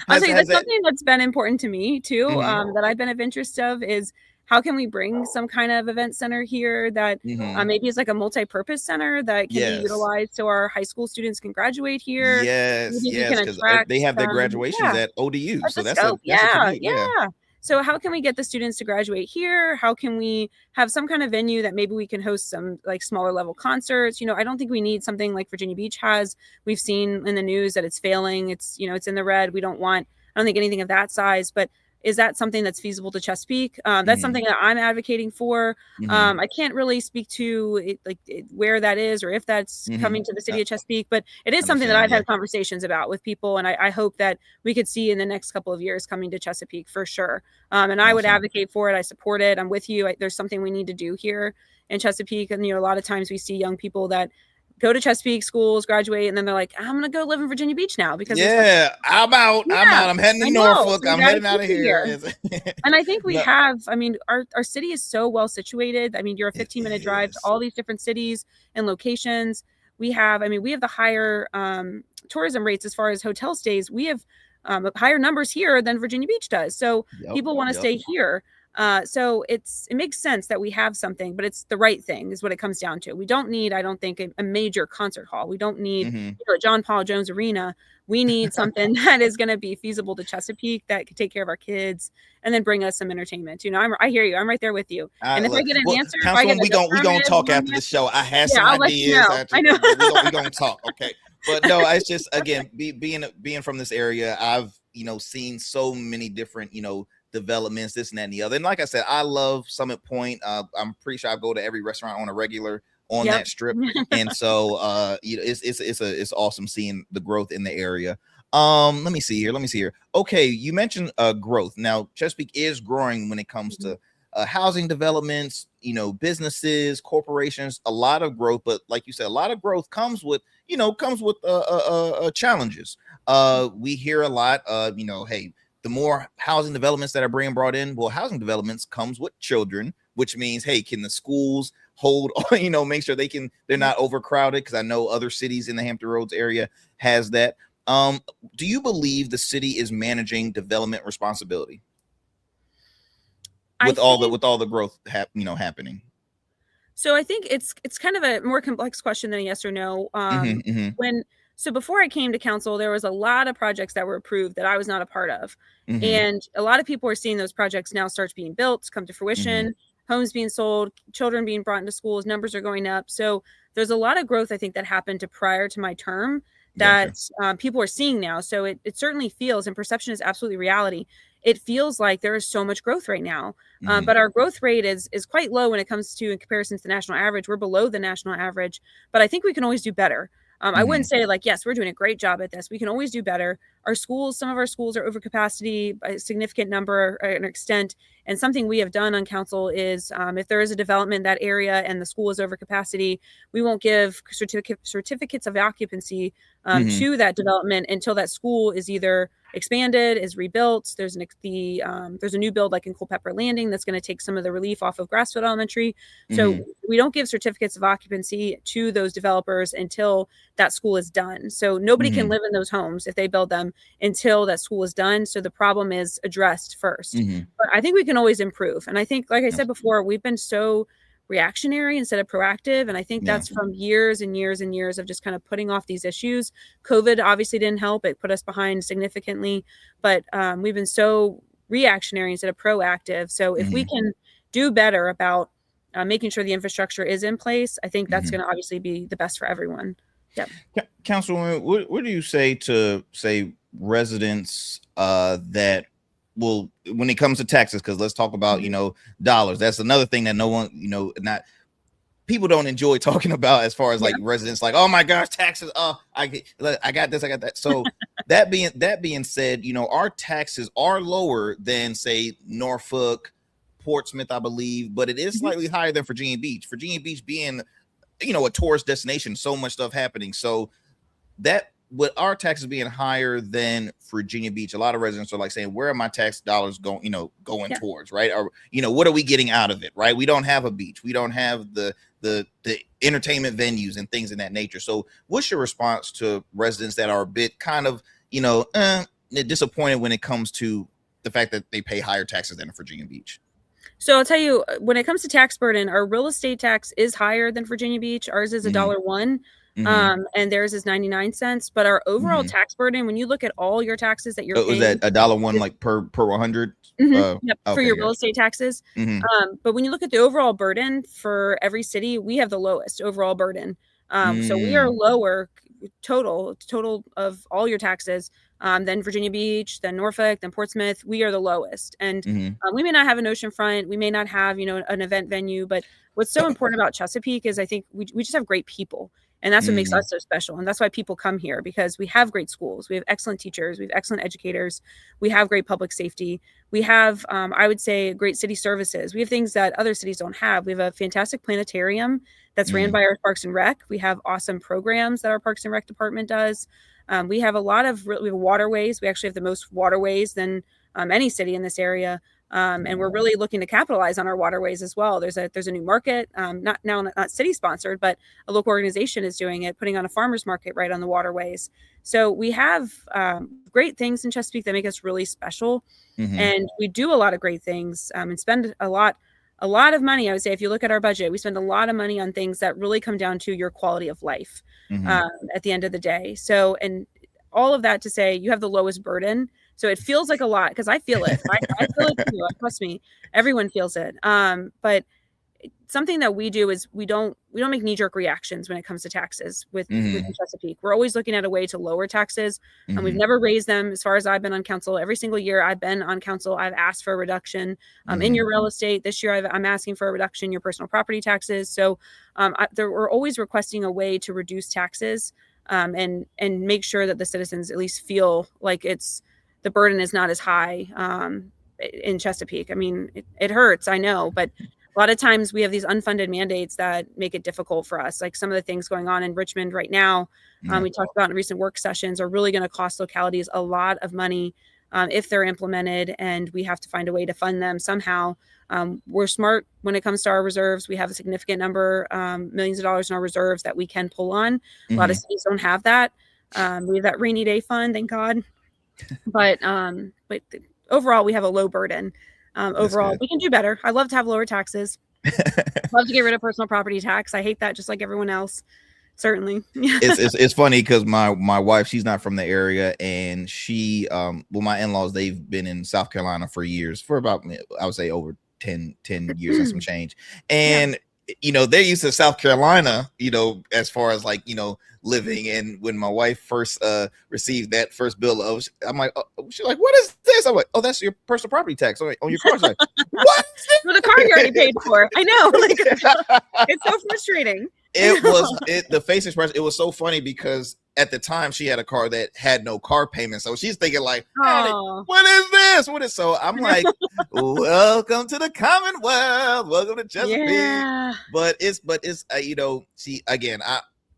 I'll tell you, that's something that's been important to me too. That I've been of interest of is how can we bring some kind of event center here that maybe is like a multi-purpose center that can be utilized so our high school students can graduate here. Yes, because they have their graduations at ODU. So that's a So how can we get the students to graduate here? How can we have some kind of venue that maybe we can host some like smaller level concerts? I don't think we need something like Virginia Beach has. We've seen in the news that it's failing. It's, it's in the red. I don't think anything of that size, but is that something that's feasible to Chesapeake? That's something that I'm advocating for. I can't really speak to where that is or if that's coming to the city of Chesapeake, but it is something that I've had conversations about with people. And I hope that we could see in the next couple of years coming to Chesapeake for sure. And I would advocate for it. I support it. I'm with you. There's something we need to do here in Chesapeake. And, a lot of times we see young people that go to Chesapeake schools, graduate, and then they're like, I'm going to go live in Virginia Beach now because I'm out. I'm heading to Norfolk. I'm heading out of here. And I think we have, our city is so well situated. You're a 15-minute drive to all these different cities and locations. We have the higher tourism rates as far as hotel stays. We have higher numbers here than Virginia Beach does. So people want to stay here. So it makes sense that we have something, but it's the right thing is what it comes down to. We don't need, I don't think, a major concert hall. We don't need John Paul Jones Arena. We need something that is going to be feasible to Chesapeake that could take care of our kids and then bring us some entertainment. I hear you. I'm right there with you. And if I get an answer, Councilwoman, we gonna talk after the show. I have some ideas. I know. We're gonna talk. Okay. But no, it's just, again, being from this area, I've, seen so many different, developments, this and that and the other. And like I said, I love Summit Point. I'm pretty sure I go to every restaurant on a regular on that strip. And so it's awesome seeing the growth in the area. Let me see here. Okay, you mentioned growth. Now Chesapeake is growing when it comes to housing developments, businesses, corporations, a lot of growth. But like you said, a lot of growth comes with challenges. We hear a lot of, hey, the more housing developments that are being brought in, well, housing developments comes with children, which means, hey, can the schools hold, make sure they're not overcrowded? Because I know other cities in the Hampton Roads area has that. Do you believe the city is managing development responsibility with all the growth happening? So I think it's kind of a more complex question than a yes or no. So before I came to council, there was a lot of projects that were approved that I was not a part of. And a lot of people are seeing those projects now start being built, come to fruition, homes being sold, children being brought into schools, numbers are going up. So there's a lot of growth, I think, that happened prior to my term that people are seeing now. So it certainly feels, and perception is absolutely reality. It feels like there is so much growth right now, but our growth rate is quite low when it comes to in comparison to the national average. We're below the national average, but I think we can always do better. I wouldn't say like, yes, we're doing a great job at this. We can always do better. Our schools, some of our schools are over capacity by a significant number or an extent. And something we have done on council is if there is a development in that area and the school is over capacity, we won't give certificates of occupancy to that development until that school is either expanded, is rebuilt. There's a new build like in Culpeper Landing that's going to take some of the relief off of Grassfield Elementary. So we don't give certificates of occupancy to those developers until that school is done. So nobody can live in those homes if they build them until that school is done. So the problem is addressed first. But I think we can always improve. And I think, like I said before, we've been so reactionary instead of proactive. And I think that's from years and years and years of just kind of putting off these issues. COVID obviously didn't help. It put us behind significantly, but we've been so reactionary instead of proactive. So if we can do better about making sure the infrastructure is in place, I think that's going to obviously be the best for everyone. Yep. Councilwoman, what do you say to residents that will, when it comes to taxes, because let's talk about, dollars. That's another thing that no one, not people don't enjoy talking about as far as like residents, like, oh my gosh, taxes. Oh, I got this, I got that. So that being said, our taxes are lower than say Norfolk, Portsmouth, I believe, but it is slightly higher than Virginia Beach. Virginia Beach being, a tourist destination, so much stuff happening. So that with our taxes being higher than Virginia Beach, a lot of residents are like saying, where are my tax dollars going, going towards, right? Or, what are we getting out of it, right? We don't have a beach. We don't have the entertainment venues and things in that nature. So what's your response to residents that are a bit kind of, disappointed when it comes to the fact that they pay higher taxes than Virginia Beach? So I'll tell you, when it comes to tax burden, our real estate tax is higher than Virginia Beach. Ours is $1.01. And theirs is 99 cents. But our overall tax burden, when you look at all your taxes that you're paying, is that $1.01 like per 100? For your real estate taxes. But when you look at the overall burden for every city, we have the lowest overall burden. So we are lower total of all your taxes than Virginia Beach, than Norfolk, than Portsmouth. We are the lowest. And we may not have an oceanfront. We may not have, an event venue. But what's so important about Chesapeake is I think we just have great people. And that's what makes us so special. And that's why people come here, because we have great schools. We have excellent teachers. We have excellent educators. We have great public safety. We have, I would say, great city services. We have things that other cities don't have. We have a fantastic planetarium that's ran by our Parks and Rec. We have awesome programs that our Parks and Rec department does. We have we have waterways. We actually have the most waterways than any city in this area. And we're really looking to capitalize on our waterways as well. There's a new market, not city sponsored, but a local organization is doing it, putting on a farmer's market right on the waterways. So we have great things in Chesapeake that make us really special. And we do a lot of great things and spend a lot of money. I would say, if you look at our budget, we spend a lot of money on things that really come down to your quality of life at the end of the day. So, and all of that to say, you have the lowest burden. So it feels like a lot, because I feel it. I feel it too. Trust me, everyone feels it. But something that we do is we don't make knee-jerk reactions when it comes to taxes with Chesapeake. We're always looking at a way to lower taxes, and we've never raised them. As far as I've been on council, every single year I've been on council, I've asked for a reduction in your real estate. This year I'm asking for a reduction in your personal property taxes. So we're always requesting a way to reduce taxes and make sure that the citizens at least feel like the burden is not as high in Chesapeake. I mean, it hurts, I know, but a lot of times we have these unfunded mandates that make it difficult for us. Like some of the things going on in Richmond right now, we talked about in recent work sessions, are really going to cost localities a lot of money if they're implemented, and we have to find a way to fund them somehow. We're smart when it comes to our reserves. We have a significant number, millions of dollars in our reserves that we can pull on. A lot of cities don't have that. We have that rainy day fund, thank God. But overall, we have a low burden. Overall, we can do better. I love to have lower taxes. Love to get rid of personal property tax. I hate that just like everyone else. Certainly. It's funny because my wife, she's not from the area, and she my in-laws, they've been in South Carolina for years, for about, I would say, over 10 years and some change. And they're used to South Carolina, as far as like, living. And when my wife first received that first bill I'm like, she's like, what is this? I'm like, oh, that's your personal property tax on your car. Like, what? For the car you already paid for. I know. Like, it's so frustrating. The face expression, it was so funny because at the time she had a car that had no car payment. So she's thinking like, hey, what is this? So I'm like, welcome to the Commonwealth. Welcome to Chesapeake. Yeah. But it's see, again,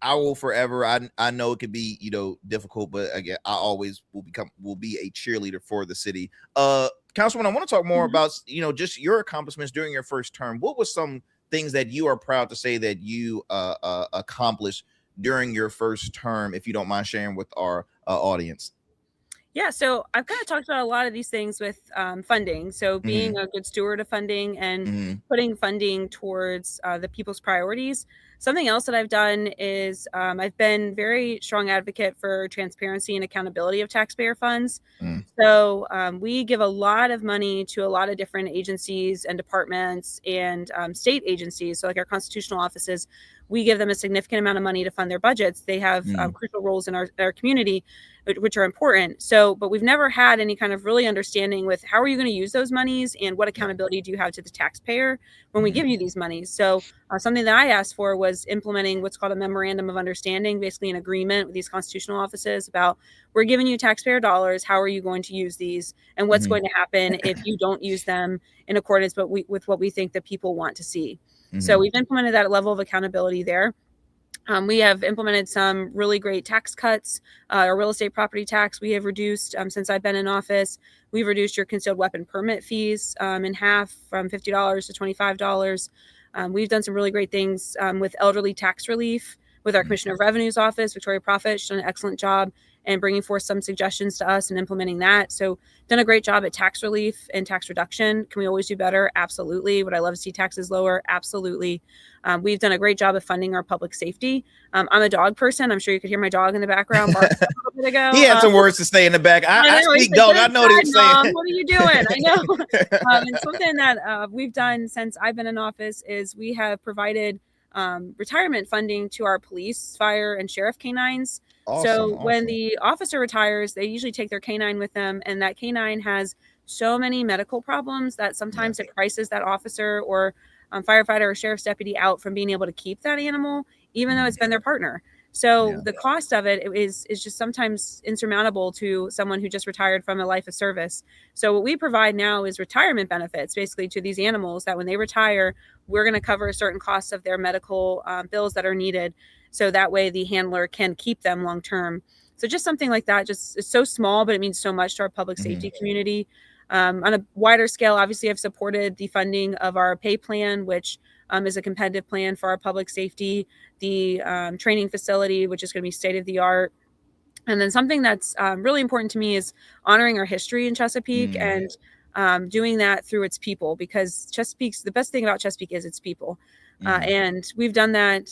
I will forever. I know it could be, difficult, but again, I always will be a cheerleader for the city. Councilwoman, I want to talk more about, just your accomplishments during your first term. What was some things that you are proud to say that you accomplished during your first term, if you don't mind sharing with our audience? Yeah, so I've kind of talked about a lot of these things with funding. So being a good steward of funding and putting funding towards the people's priorities. Something else that I've done is I've been very strong advocate for transparency and accountability of taxpayer funds. So we give a lot of money to a lot of different agencies and departments and state agencies. So like our constitutional offices, we give them a significant amount of money to fund their budgets. They have crucial roles in our community, which are important. So, but we've never had any kind of really understanding with how are you going to use those monies and what accountability do you have to the taxpayer when we give you these monies? So something that I asked for was implementing what's called a memorandum of understanding, basically an agreement with these constitutional offices about we're giving you taxpayer dollars. How are you going to use these? And what's going to happen if you don't use them in accordance with what we think that people want to see? So we've implemented that level of accountability there. We have implemented some really great tax cuts. Our real estate property tax we have reduced since I've been in office. We've reduced your concealed weapon permit fees in half, from $50 to $25. We've done some really great things with elderly tax relief with our Commissioner of Revenue's office, Victoria Prophet. She's done an excellent job and bringing forth some suggestions to us and implementing that. So done a great job at tax relief and tax reduction. Can we always do better? Absolutely. Would I love to see taxes lower? Absolutely. We've done a great job of funding our public safety. I'm a dog person. I'm sure you could hear my dog in the background barking a little bit ago. He had some words to say in the back. I speak dog. I know what he was saying. What are you doing? I know. And something that we've done since I've been in office is we have provided retirement funding to our police, fire, and sheriff canines. Awesome. When the officer retires, they usually take their canine with them, and that canine has so many medical problems that sometimes it prices that officer or firefighter or sheriff's deputy out from being able to keep that animal, even though it's been their partner. So the cost of it is just sometimes insurmountable to someone who just retired from a life of service. So what we provide now is retirement benefits, basically, to these animals that when they retire, we're going to cover certain costs of their medical bills that are needed. So that way the handler can keep them long term. So just something like that, just it's so small, but it means so much to our public safety community. On a wider scale, obviously, I've supported the funding of our pay plan, which is a competitive plan for our public safety, the training facility, which is going to be state of the art. And then something that's really important to me is honoring our history in Chesapeake and doing that through its people, because the best thing about Chesapeake is its people. And we've done that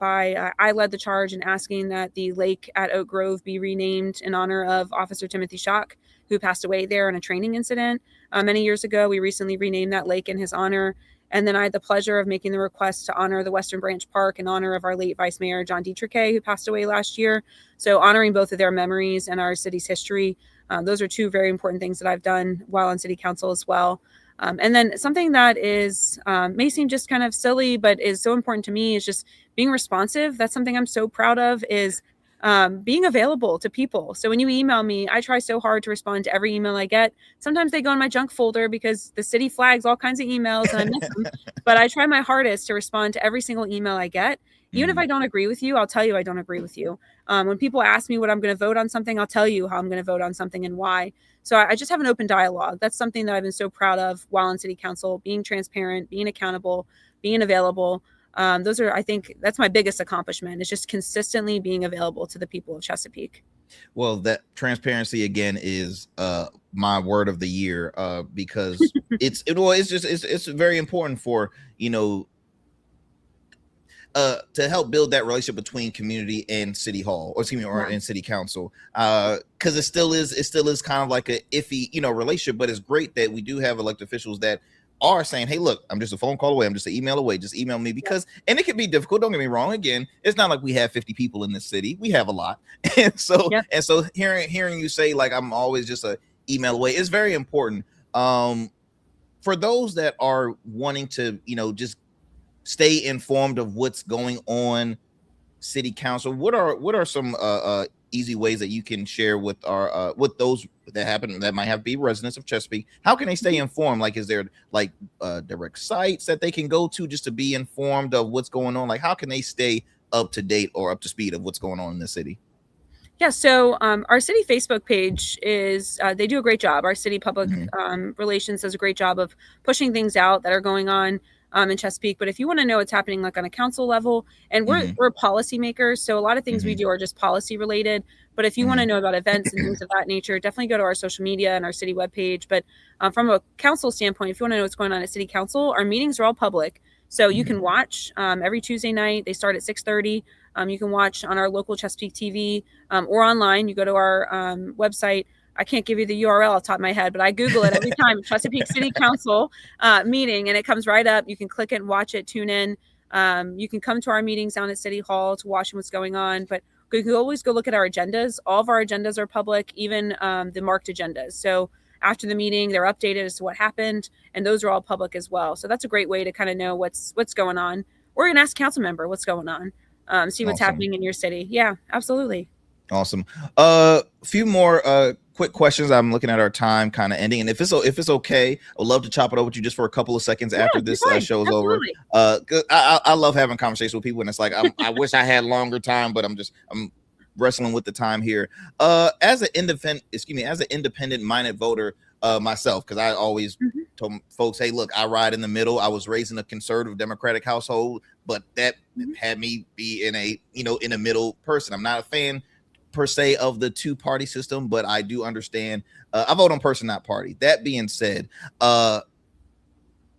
I led the charge in asking that the lake at Oak Grove be renamed in honor of Officer Timothy Schock, who passed away there in a training incident many years ago. We recently renamed that lake in his honor. And then I had the pleasure of making the request to honor the Western Branch Park in honor of our late Vice Mayor, John Dietrich, who passed away last year. So honoring both of their memories and our city's history. Those are two very important things that I've done while on city council as well. And then something that is may seem just kind of silly, but is so important to me is just being responsive. That's something I'm so proud of, is being available to people. So when you email me, I try so hard to respond to every email I get. Sometimes they go in my junk folder because the city flags all kinds of emails and I miss them. But I try my hardest to respond to every single email I get. Even if I don't agree with you, I'll tell you I don't agree with you. When people ask me what I'm going to vote on something, I'll tell you how I'm going to vote on something and why. So I just have an open dialogue. That's something that I've been so proud of while on city council, being transparent, being accountable, being available. I think that's my biggest accomplishment, is just consistently being available to the people of Chesapeake. Well, that transparency again is my word of the year, because it's very important for, to help build that relationship between community and city hall, and city council, because it still is kind of like a iffy, relationship. But it's great that we do have elected officials that are saying, hey, look, I'm just a phone call away, I'm just an email away, just email me, because and it can be difficult, don't get me wrong. Again, it's not like we have 50 people in this city, we have a lot. And so hearing you say, like, I'm always just a email away is very important. For those that are wanting to, just stay informed of what's going on city council, what are some easy ways that you can share with our with those that happen that might have be residents of Chesapeake? How can they stay informed? Like, is there like direct sites that they can go to just to be informed of what's going on? Like, how can they stay up to date or up to speed of what's going on in the city? Yeah, so our city Facebook page is, they do a great job. Our city public relations does a great job of pushing things out that are going on in Chesapeake. But if you want to know what's happening, like on a council level, and we're policymakers, so a lot of things we do are just policy related. But if you want to know about events and things of that nature, definitely go to our social media and our city webpage. But from a council standpoint, if you want to know what's going on at city council, our meetings are all public. So you can watch every Tuesday night. They start at 6:30. You can watch on our local Chesapeake TV or online. You go to our website. I can't give you the URL off the top of my head, but I Google it every time, Chesapeake City Council meeting, and it comes right up. You can click it and watch it, tune in. You can come to our meetings down at City Hall to watch what's going on, but you can always go look at our agendas. All of our agendas are public, even the marked agendas. So after the meeting, they're updated as to what happened, and those are all public as well. So that's a great way to kind of know what's going on. Or you can ask a council member what's going on, see what's happening in your city. Yeah, absolutely. Awesome. A few more quick questions. I'm looking at our time kind of ending, and if it's okay, I'd love to chop it over with you just for a couple of seconds after this show is over. I love having conversations with people, and it's like I wish I had longer time, but I'm wrestling with the time here. As an independent minded voter myself, because I always told folks, hey, look, I ride in the middle. I was raised in a conservative Democratic household, but that had me be in a middle person. I'm not a fan per se of the two-party system, but I do understand. I vote on person, not party. That being said,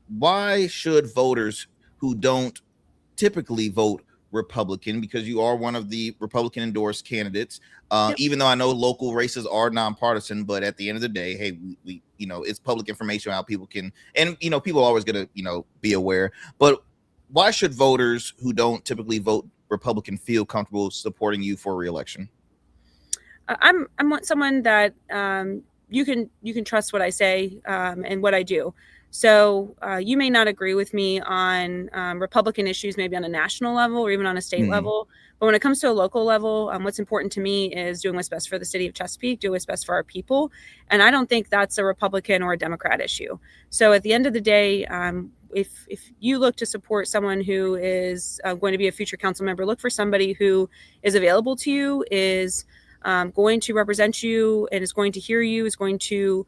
why should voters who don't typically vote Republican, because you are one of the Republican endorsed candidates, even though I know local races are nonpartisan, but at the end of the day, hey, we it's public information how people can, and people are always gonna be aware. But why should voters who don't typically vote Republican feel comfortable supporting you for re-election? I'm someone that you can trust what I say and what I do. So you may not agree with me on Republican issues, maybe on a national level or even on a state level. But when it comes to a local level, what's important to me is doing what's best for the city of Chesapeake, doing what's best for our people. And I don't think that's a Republican or a Democrat issue. So at the end of the day, if you look to support someone who is going to be a future council member, look for somebody who is available to you, is going to represent you, and is going to hear you, is going to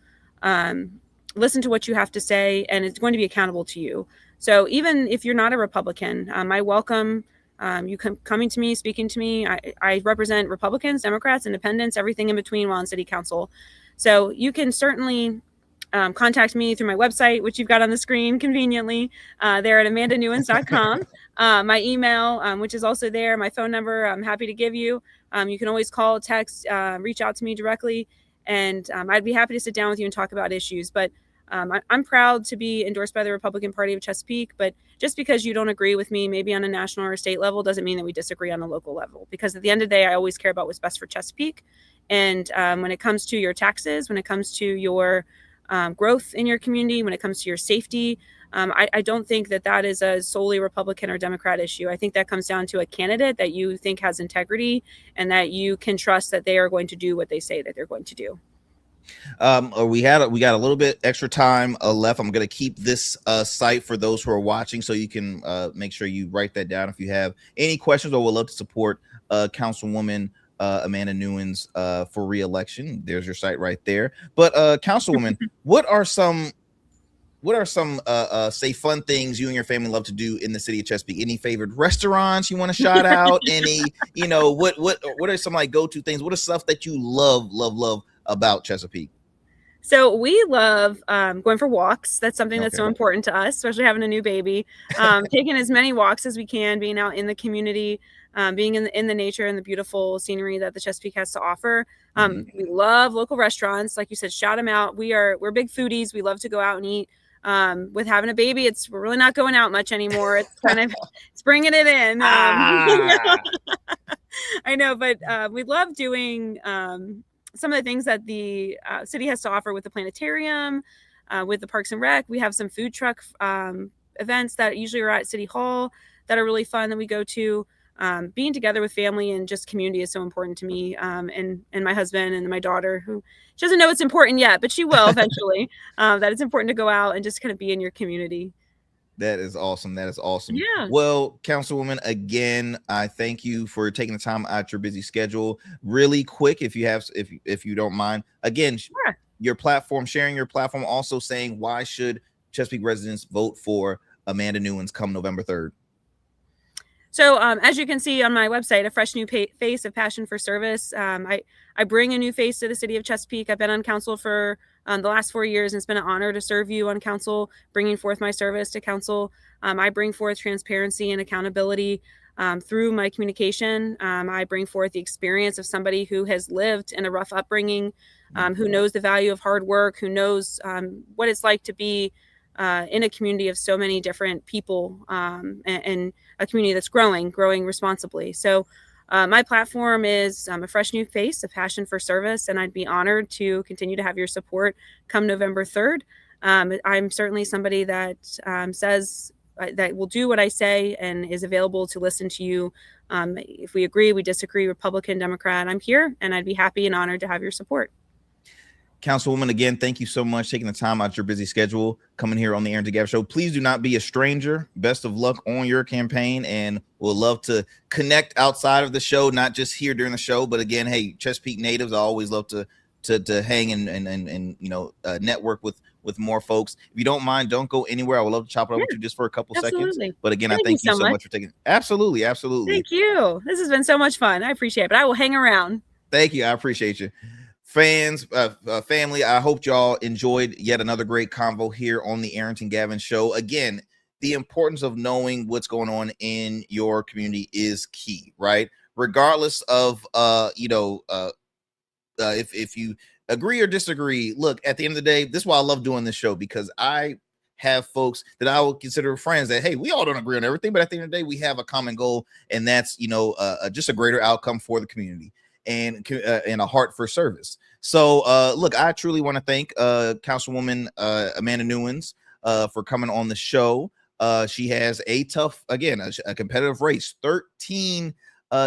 listen to what you have to say, and it's going to be accountable to you. So even if you're not a Republican, I welcome you coming to me, speaking to me. I represent Republicans, Democrats, Independents, everything in between while in city council. So you can certainly contact me through my website, which you've got on the screen conveniently there at amandanewins.com. My email, which is also there, my phone number, I'm happy to give you. You can always call, text, reach out to me directly, and I'd be happy to sit down with you and talk about issues. But I'm proud to be endorsed by the Republican Party of Chesapeake, but just because you don't agree with me, maybe on a national or a state level, doesn't mean that we disagree on a local level. Because at the end of the day, I always care about what's best for Chesapeake. And when it comes to your taxes, when it comes to your growth in your community, when it comes to your safety, I don't think that is a solely Republican or Democrat issue. I think that comes down to a candidate that you think has integrity and that you can trust that they are going to do what they say that they're going to do. We got a little bit extra time left. I'm going to keep this site for those who are watching, so you can make sure you write that down if you have any questions or would love to support Councilwoman Amanda Newins for re-election. There's your site right there. But Councilwoman, what are some say fun things you and your family love to do in the city of Chesapeake? Any favorite restaurants you want to shout out? Any, what are some like go-to things? What are stuff that you love about Chesapeake? So we love going for walks. That's something that's so important to us, especially having a new baby. Taking as many walks as we can, being out in the community, being in the nature and the beautiful scenery that the Chesapeake has to offer. We love local restaurants. Like you said, shout them out. We're big foodies. We love to go out and eat. With having a baby, we're really not going out much anymore. It's kind of, it's bringing it in. I know, but we love doing some of the things that the city has to offer with the planetarium, with the Parks and Rec. We have some food truck events that usually are at City Hall that are really fun that we go to. Being together with family and just community is so important to me, and my husband and my daughter, who she doesn't know it's important yet, but she will eventually, that it's important to go out and just kind of be in your community. That is awesome. That is awesome. Yeah. Well, Councilwoman, again, I thank you for taking the time out your busy schedule. Really quick, if you don't mind, again, sure. Your platform, sharing your platform, also saying why should Chesapeake residents vote for Amanda Newins come November 3rd. So as you can see on my website, a fresh new face of passion for service. I bring a new face to the city of Chesapeake. I've been on council for the last 4 years, and it's been an honor to serve you on council, bringing forth my service to council. I bring forth transparency and accountability through my communication. I bring forth the experience of somebody who has lived in a rough upbringing, who knows the value of hard work, who knows what it's like to be in a community of so many different people, and a community that's growing responsibly. So my platform is a fresh new face, a passion for service, and I'd be honored to continue to have your support come November 3rd. I'm certainly somebody that says that will do what I say and is available to listen to you. If we agree, we disagree, Republican, Democrat, I'm here, and I'd be happy and honored to have your support. Councilwoman, again, thank you so much taking the time out your busy schedule, coming here on the Arrington Gavin Show. Please do not be a stranger. Best of luck on your campaign, and we'll love to connect outside of the show, not just here during the show, but again, hey, Chesapeake natives, I always love to hang and network with more folks. If you don't mind, don't go anywhere. I would love to chop it up with you just for a couple seconds. But again, I thank you so much for taking. Absolutely. Thank you. This has been so much fun. I appreciate it, but I will hang around. Thank you. I appreciate you. Fans, family, I hope y'all enjoyed yet another great convo here on the Arrington Gavin Show. Again, the importance of knowing what's going on in your community is key, right? Regardless of, if you agree or disagree, look, at the end of the day, this is why I love doing this show, because I have folks that I would consider friends that, hey, we all don't agree on everything, but at the end of the day, we have a common goal, and that's, just a greater outcome for the community and a heart for service. So look, I truly want to thank Councilwoman Amanda Newins for coming on the show. She has a tough, again, a competitive race, 13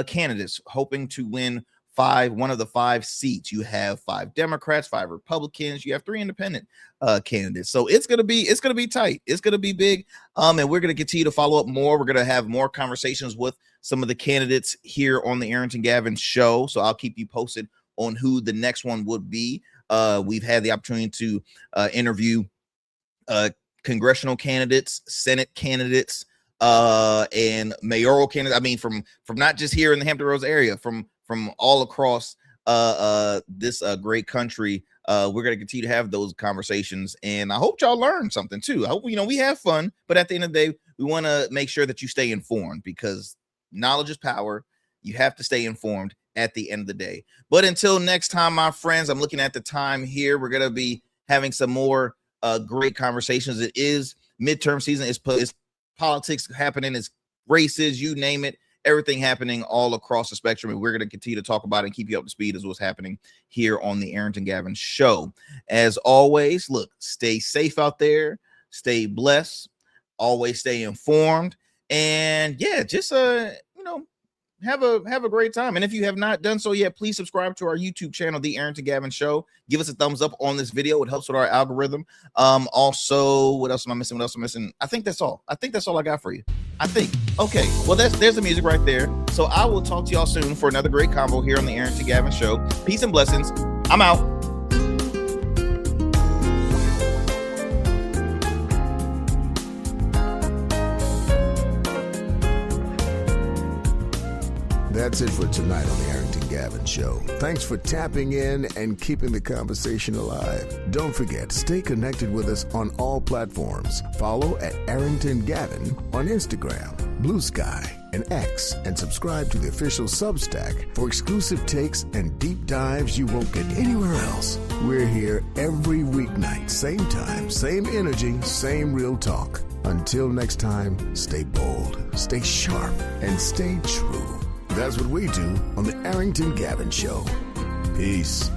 candidates hoping to win one of the 5 seats. You have 5 Democrats, 5 Republicans, you have 3 independent candidates. So it's gonna be tight. It's gonna be big. And we're gonna continue to follow up more. We're gonna have more conversations with some of the candidates here on the Arrington Gavin Show. So I'll keep you posted on who the next one would be. We've had the opportunity to interview congressional candidates, Senate candidates, and mayoral candidates. I mean, from not just here in the Hampton Roads area, from all across this great country. We're going to continue to have those conversations, and I hope y'all learn something too. I hope, we have fun, but at the end of the day, we want to make sure that you stay informed, because knowledge is power. You have to stay informed at the end of the day. But until next time, my friends, I'm looking at the time here. We're going to be having some more great conversations. It is midterm season. It's politics happening. It's races, you name it. Everything happening all across the spectrum, and we're going to continue to talk about it and keep you up to speed as what's happening here on the Arrington Gavin Show. As always, look, stay safe out there, stay blessed, always stay informed, and yeah, just have a great time. And if you have not done so yet, please subscribe to our YouTube channel, The Arrington Gavin Show. Give us a thumbs up on this video. It helps with our algorithm. Also, what else am I missing? I think that's all. I got for you. Okay, well, there's the music right there. So I will talk to y'all soon for another great convo here on the Arrington Gavin Show. Peace and blessings. I'm out. That's it for tonight on the Arrington Gavin Gavin Show. Thanks for tapping in and keeping the conversation alive. Don't forget, stay connected with us on all platforms. Follow at Arrington Gavin on Instagram, Blue Sky, and X, and subscribe to the official Substack for exclusive takes and deep dives you won't get anywhere else. We're here every weeknight, same time, same energy, same real talk. Until next time, stay bold, stay sharp, and stay true. That's what we do on the Arrington Gavin Show. Peace.